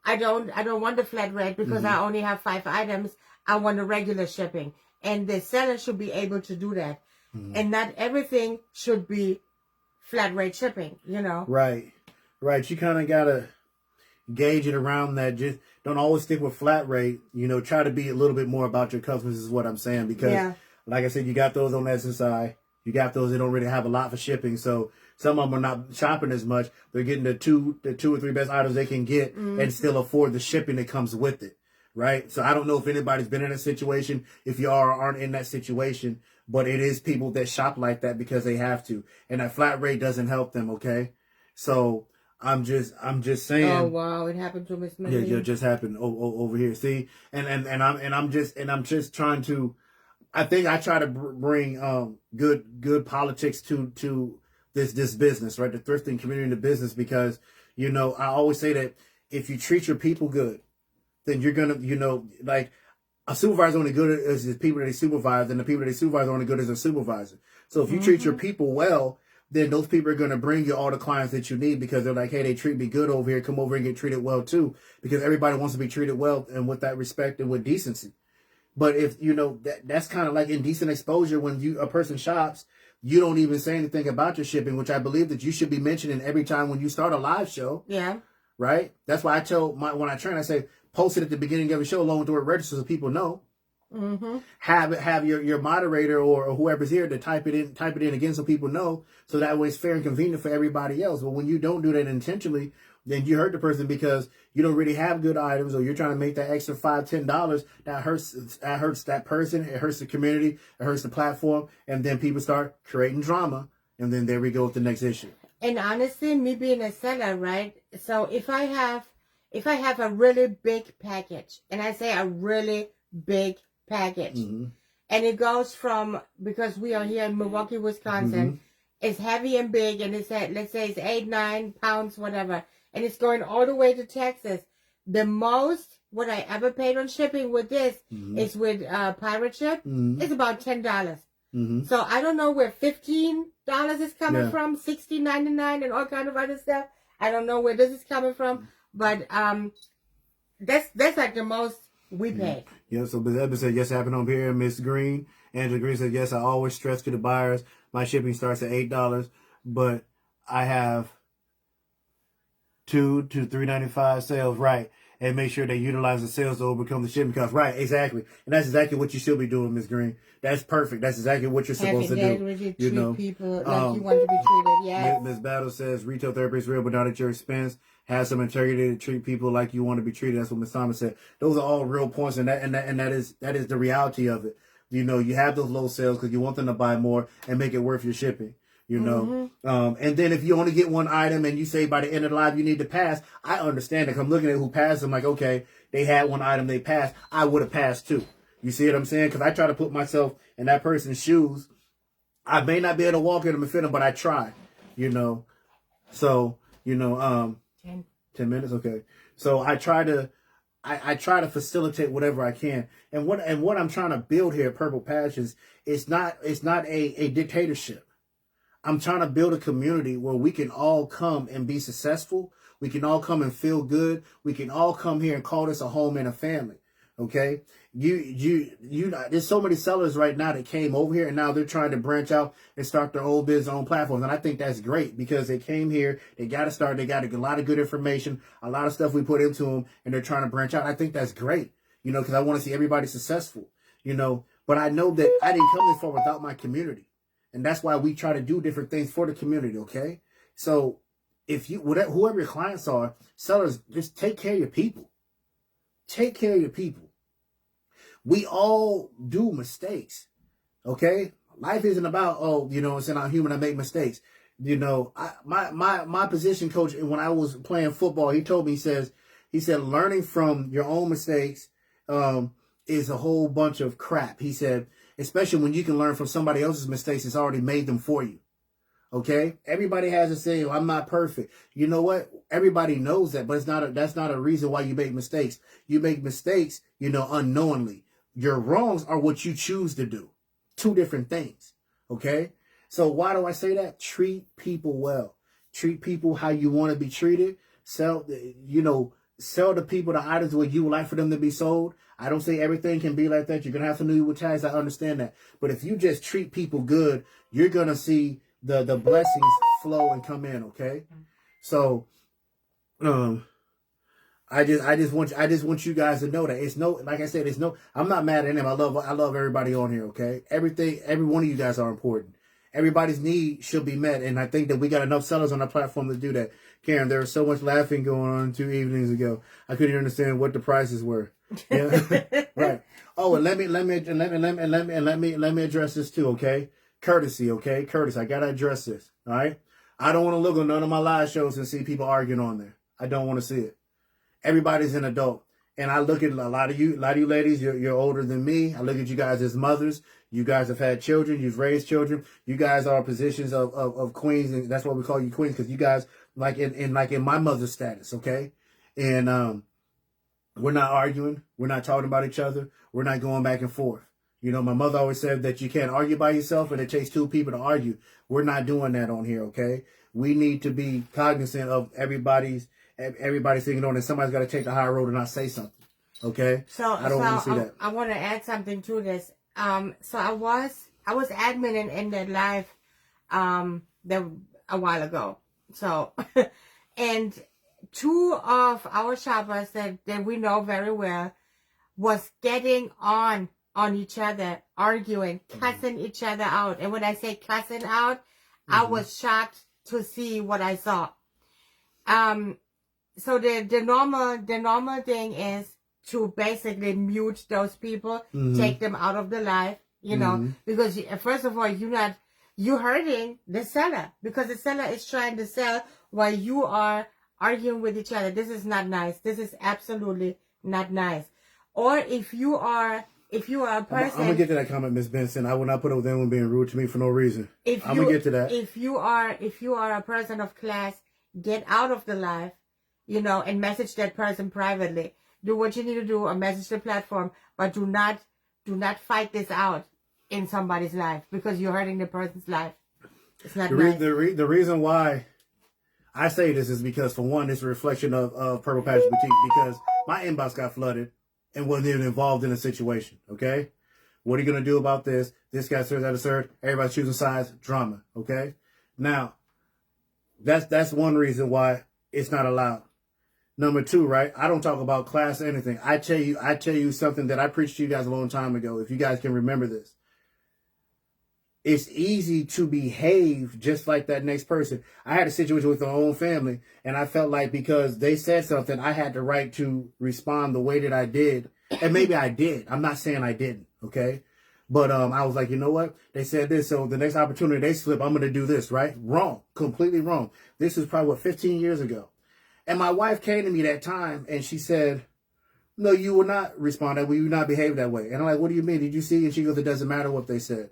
I don't want the flat rate because I only have 5 items. I want a regular shipping. And the seller should be able to do that. And not everything should be flat rate shipping, Right. You kind of got to gauge it around that. Just don't always stick with flat rate. Try to be a little bit more about your customers is what I'm saying. Because like I said, you got those on SSI. You got those that don't really have a lot for shipping. So some of them are not shopping as much. They're getting the two or three best items they can get and still afford the shipping that comes with it. Right. So I don't know if anybody's been in a situation, if you are or aren't in that situation, but it is people that shop like that because they have to. And that flat rate doesn't help them. Okay. So I'm just saying. Oh wow, it happened to Miss Mandy. Yeah, it just happened over here. See, and I'm just trying to. I think I try to bring good politics to this business, right? The thrifting community in the business, because I always say that if you treat your people good, then you're gonna like a supervisor only good as the people that they supervise, and the people that they supervise are only good as a supervisor. So if you treat your people well, then those people are going to bring you all the clients that you need, because they're like, hey, they treat me good over here. Come over and get treated well too, because everybody wants to be treated well and with that respect and with decency. But if that's kind of like indecent exposure when a person shops, you don't even say anything about your shipping, which I believe that you should be mentioning every time when you start a live show. Yeah. Right. That's why I tell when I train, I say post it at the beginning of the show along with the word register so people know. Have your moderator or whoever's here to type it in again so people know, so that way it's fair and convenient for everybody else. But when you don't do that intentionally, then you hurt the person because you don't really have good items, or you're trying to make that extra $5-10. That hurts that person. It hurts the community. It hurts the platform. And then people start creating drama. And then there we go with the next issue. And honestly, me being a seller, right? So if I have a really big package, and I say a really big package, and it goes from, because we are here in Milwaukee, Wisconsin, it's heavy and big, and it's let's say it's 8-9 pounds, whatever, and it's going all the way to Texas. The most what I ever paid on shipping with this is with pirate ship. It's about $10. So I don't know where $15 is coming from, $16.99 and all kind of other stuff. I don't know where this is coming from, but that's like the most we paid. Yeah, so Bezebba said, yes, it happened over here. Miss Green, Angela Green said, yes, I always stress to the buyers, my shipping starts at $8, but I have $2 to $3.95 sales, right? and make sure they utilize the sales to overcome the shipping costs. Right, exactly. And that's exactly what you should be doing, Ms. Green. That's perfect. That's exactly what you're supposed to do. You know, people like you want to be treated. Yeah. Ms. Battle says retail therapy is real, but not at your expense. Have some integrity to treat people like you want to be treated. That's what Ms. Thomas said. Those are all real points, and that is the reality of it. You know, you have those low sales because you want them to buy more and make it worth your shipping. You know, and then if you only get one item and you say by the end of the live you need to pass, I understand it. I'm looking at who passed. I'm like, okay, they had one item, they passed. I would have passed too. You see what I'm saying? Because I try to put myself in that person's shoes. I may not be able to walk in them and fit them, but I try. You know, so 10 minutes, okay. So I try to facilitate whatever I can. And what I'm trying to build here at Purple Passions is not a dictatorship. I'm trying to build a community where we can all come and be successful. We can all come and feel good. We can all come here and call this a home and a family. Okay. There's so many sellers right now that came over here and now they're trying to branch out and start their own business, own platforms. And I think that's great because they came here, they got to start, they got a lot of good information, a lot of stuff we put into them and they're trying to branch out. I think that's great, you know, because I want to see everybody successful, you know, but I know that I didn't come this far without my community. And that's why we try to do different things for the community, okay? So if whoever your clients are, sellers, just take care of your people. Take care of your people. We all do mistakes, okay? Life isn't about, I'm human, I make mistakes. You know, my position coach, when I was playing football, he told me, he said, learning from your own mistakes is a whole bunch of crap. He said, especially when you can learn from somebody else's mistakes that's already made them for you. Okay? Everybody has to say, I'm not perfect. You know what? Everybody knows that, but that's not a reason why you make mistakes. You make mistakes, unknowingly. Your wrongs are what you choose to do. Two different things. Okay? So why do I say that? Treat people well. Treat people how you want to be treated. Sell the people the items where you would like for them to be sold. I don't say everything can be like that. You're going to have to deal with tax. I understand that. But if you just treat people good, you're going to see the blessings flow and come in, okay? So, I just want you guys to know that like I said, I'm not mad at them. I love everybody on here, okay? Every one of you guys are important. Everybody's need should be met. And I think that we got enough sellers on our platform to do that. Karen, there was so much laughing going on 2 evenings ago. I couldn't understand what the prices were. Yeah. Right. Oh, and let me address this too, okay? Courtesy, okay? Curtis, I gotta address this. All right. I don't want to look on none of my live shows and see people arguing on there. I don't want to see it. Everybody's an adult. And I look at a lot of you ladies, you're older than me. I look at you guys as mothers. You guys have had children. You've raised children. You guys are positions of queens. And that's why we call you queens, because you guys like in my mother's status. Okay. And, we're not arguing. We're not talking about each other. We're not going back and forth. You know, my mother always said that you can't argue by yourself, and it takes two people to argue. We're not doing that on here, okay? We need to be cognizant of everybody's thinking on, and somebody's got to take the high road and not say something, okay? So I don't want to see that. I want to add something to this. So I was admin in that live a while ago. So and two of our shoppers that we know very well was getting on each other, arguing, cussing each other out. And when I say cussing out, I was shocked to see what I saw. So the normal thing is to basically mute those people, take them out of the live, because first of all, you're hurting the seller, because the seller is trying to sell while you are arguing with each other. This is not nice. This is absolutely not nice. Or if you are a person, I'm gonna get to that comment, Miss Benson. I will not put up with anyone being rude to me for no reason. I'm gonna get to that. If you are a person of class, get out of the live, and message that person privately. Do what you need to do or message the platform, but do not fight this out in somebody's life, because you're hurting the person's life. It's not nice. The reason why I say this is because, for one, it's a reflection of Purple Passion Boutique, because my inbox got flooded and wasn't even involved in the situation, okay? What are you going to do about this? This guy serves that assert. Everybody's choosing sides. Drama, okay? Now, that's one reason why it's not allowed. Number two, right? I don't talk about class or anything. I tell you something that I preached to you guys a long time ago. If you guys can remember this, it's easy to behave just like that next person. I had a situation with my own family, and I felt like because they said something, I had the right to respond the way that I did. And maybe I did. I'm not saying I didn't, okay? But I was like, you know what? They said this, so the next opportunity they slip, I'm going to do this, right? Wrong. Completely wrong. This was probably, 15 years ago. And my wife came to me that time, and she said, no, you will not respond that way. You will not behave that way. And I'm like, what do you mean? Did you see? And she goes, it doesn't matter what they said.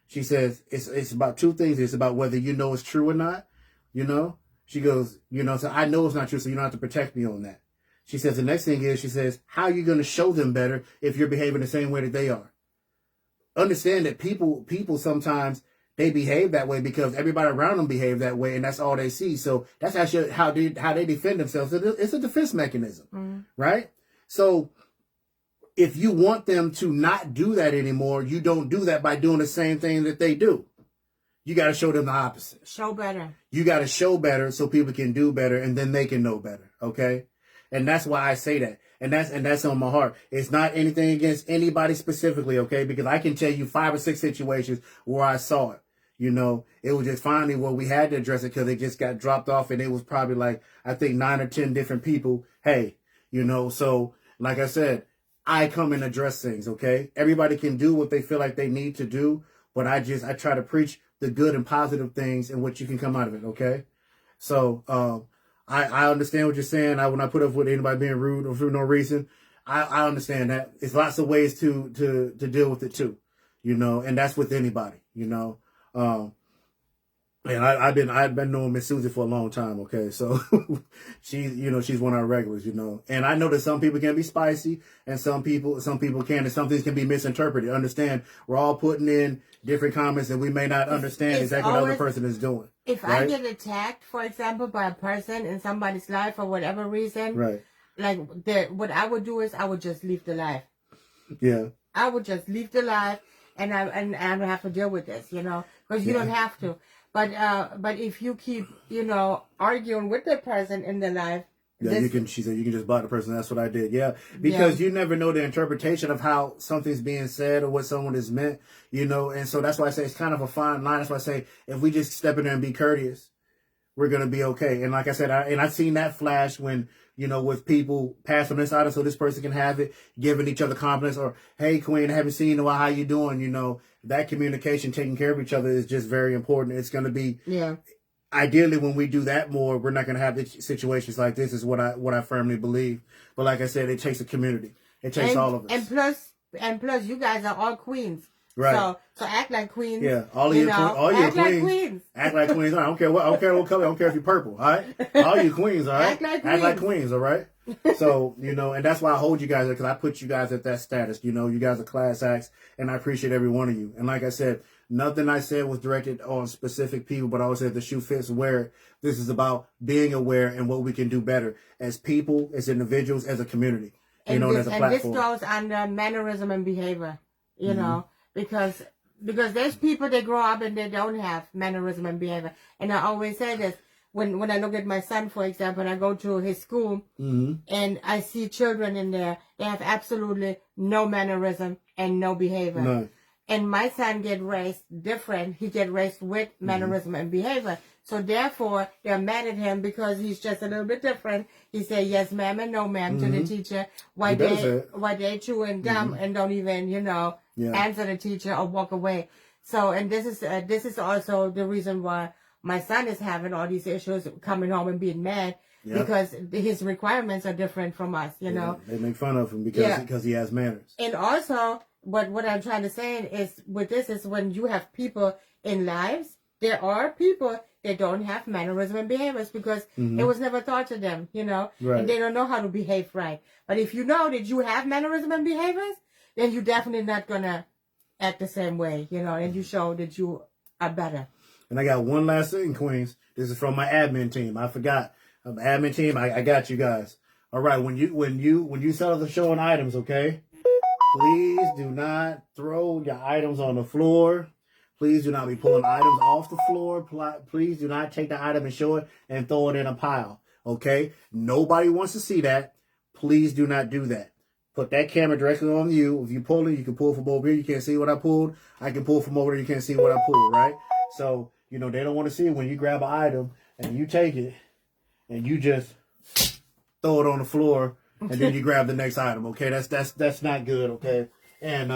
She says, it's about two things. It's about whether you know it's true or not, you know? She goes, you know, so I know it's not true, so you don't have to protect me on that. She says, the next thing is, she says, how are you going to show them better if you're behaving the same way that they are? Understand that people sometimes, they behave that way because everybody around them behave that way, and that's all they see. So that's actually how they defend themselves. It's a defense mechanism, right? So if you want them to not do that anymore, you don't do that by doing the same thing that they do. You got to show them the opposite. Show better. You got to show better so people can do better, and then they can know better, okay? And that's why I say that. And that's on my heart. It's not anything against anybody specifically, okay? Because I can tell you 5 or 6 situations where I saw it. You know, it was just finally where we had to address it because it just got dropped off, and it was probably like, I think 9 or 10 different people. Hey, you know, so like I said, I come and address things, okay? Everybody can do what they feel like they need to do, but I try to preach the good and positive things and what you can come out of it, okay? So, I understand what you're saying. When I put up with anybody being rude or for no reason, I understand that. It's lots of ways to deal with it too, you know, and that's with anybody, you know. And I've been knowing Miss Susie for a long time, okay? So she's one of our regulars, you know. And I know that some people can be spicy and some people can, and some things can be misinterpreted. Understand, we're all putting in different comments and we may not understand exactly what the other person is doing. If right? I get attacked, for example, by a person in somebody's life for whatever reason, right? Like what I would do is I would just leave the life. Yeah. I would just leave the life, and I don't have to deal with this, you know, because you don't have to. But if you keep, you know, arguing with the person in the life. Yeah, she said you can just block the person. That's what I did. Yeah. Because you never know the interpretation of how something's being said or what someone is meant, you know. And so that's why I say it's kind of a fine line. That's why I say if we just step in there and be courteous, we're going to be okay. And like I said, I've seen that flash when, you know, with people pass on this item so this person can have it, giving each other compliments, or, hey, Queen, I haven't seen you in a while. How you doing? You know, that communication, taking care of each other is just very important. It's going to be, ideally, when we do that more, we're not going to have situations like this, is what I firmly believe. But like I said, it takes a community. It takes all of us. And plus, you guys are all queens. Right. So act like queens. Yeah. All you queens. Like queens. Act like queens. I don't care what color. I don't care if you're purple. All right. All you queens. All right. Act like queens. All right. So, you know, and that's why I hold you guys there, because I put you guys at that status. You know, you guys are class acts, and I appreciate every one of you. And like I said, nothing I said was directed on specific people, but I always said the shoe fits, wear it. This is about being aware and what we can do better as people, as individuals, as a community, you know, as a platform. And this goes under mannerism and behavior, you know, because there's people that grow up and they don't have mannerism and behavior. And I always say this, when I look at my son, for example, and I go to his school and I see children in there, they have absolutely no mannerism and no behavior. No. And my son get raised different. He get raised with mannerism and behavior. So therefore, they're mad at him because he's just a little bit different. He say yes, ma'am, and no, ma'am to the teacher. Why they chewing gum and don't even, you know, answer the teacher or walk away. So, and this is also the reason why my son is having all these issues, coming home and being mad. Because his requirements are different from us, you know. They make fun of him because he has manners. And also, what I'm trying to say is, with this, is when you have people in lives, there are people that don't have mannerism and behaviors because it was never taught to them, you know. Right. And they don't know how to behave right. But if you know that you have mannerism and behaviors, then you're definitely not going to act the same way, you know, and you show that you are better. And I got one last thing, Queens. This is from my admin team. I forgot. Admin team, I got you guys. All right, when you settle the show on items, okay? Please do not throw your items on the floor. Please do not be pulling items off the floor. Please do not take the item and show it and throw it in a pile. Okay? Nobody wants to see that. Please do not do that. Put that camera directly on you. If you pull it, you can pull from over here. You can't see what I pulled. I can pull from over there. You can't see what I pulled, right? So, you know, they don't want to see it when you grab an item and you take it and you just throw it on the floor and then you grab the next item. Okay? That's not good, okay? And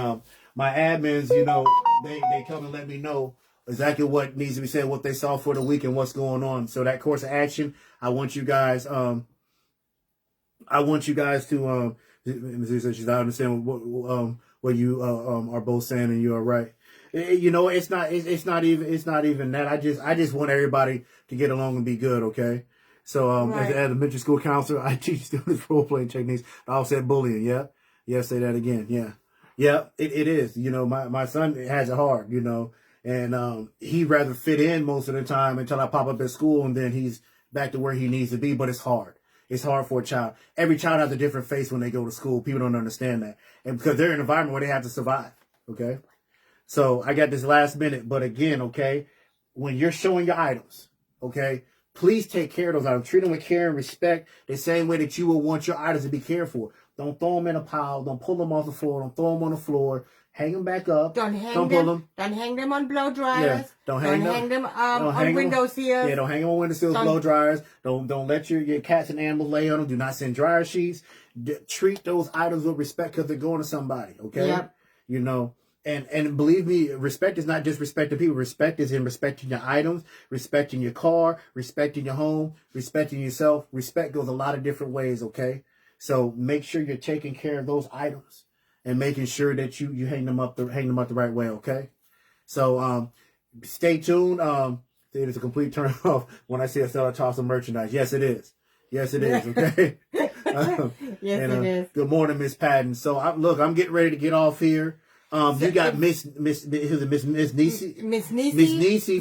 my admins, you know, they come and let me know exactly what needs to be said, what they saw for the week and what's going on. So that course of action, I want you guys to she's not understanding what you are both saying, and you are right. You know, it's not even that. I just want everybody to get along and be good, okay? So as an elementary school counselor, I teach students role playing techniques. I also said bullying, yeah, say that again, yeah, it is. You know, my son has it hard, you know, and he'd rather fit in most of the time until I pop up at school, and then he's back to where he needs to be. But it's hard. It's hard for a child. Every child has a different face when they go to school. People don't understand that. And because they're in an environment where they have to survive. Okay. So I got this last minute, but again, okay, when you're showing your items, okay, please take care of those items. Treat them with care and respect the same way that you would want your items to be cared for. Don't throw them in a pile. Don't pull them off the floor. Don't throw them on the floor. Hang them back up. Don't hang them. Don't hang them on blow dryers. Yeah, don't hang them on window sills. Yeah, don't hang them on window sills, blow dryers. Don't let your cats and animals lay on them. Do not send dryer sheets. Treat those items with respect because they're going to somebody. Okay. Yep. You know, and believe me, respect is not just respecting people. Respect is in respecting your items, respecting your car, respecting your home, respecting yourself. Respect goes a lot of different ways. Okay. So make sure you're taking care of those items and making sure that you hang them up the right way, okay? So stay tuned. It is a complete turn off when I see a seller toss of merchandise. Yes, it is. Yes, it is. Okay. Yes, it is. Good morning, Miss Patton. So I'm getting ready to get off here. You got Miss Niecy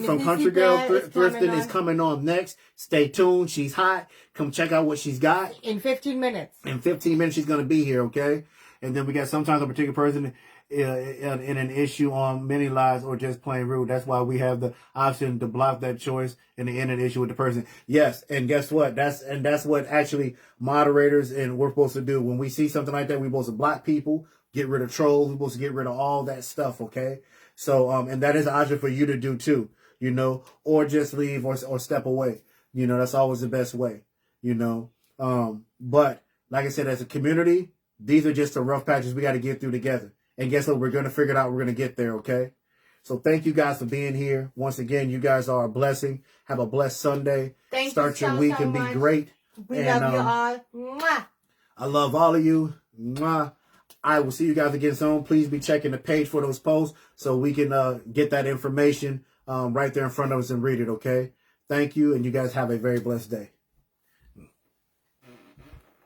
from Country Girl Thrifting is coming on next. Stay tuned. She's hot. Come check out what she's got. In 15 minutes. In 15 minutes, she's going to be here, okay? And then we got sometimes a particular person in an issue on many lies or just plain rude. That's why we have the option to block that choice and to end an issue with the person. Yes, and guess what? That's what actually moderators and we're supposed to do. When we see something like that, we're supposed to block people, get rid of trolls. We're supposed to get rid of all that stuff, okay? So, and that is an option for you to do too, you know, or just leave or step away. You know, that's always the best way, you know. But like I said, as a community, these are just the rough patches we got to get through together. And guess what? We're going to figure it out. We're going to get there, okay? So thank you guys for being here. Once again, you guys are a blessing. Have a blessed Sunday. Start your week and be great. We love you all. Mwah. I love all of you. Mwah. I will see you guys again soon. Please be checking the page for those posts so we can get that information right there in front of us and read it, okay? Thank you, and you guys have a very blessed day.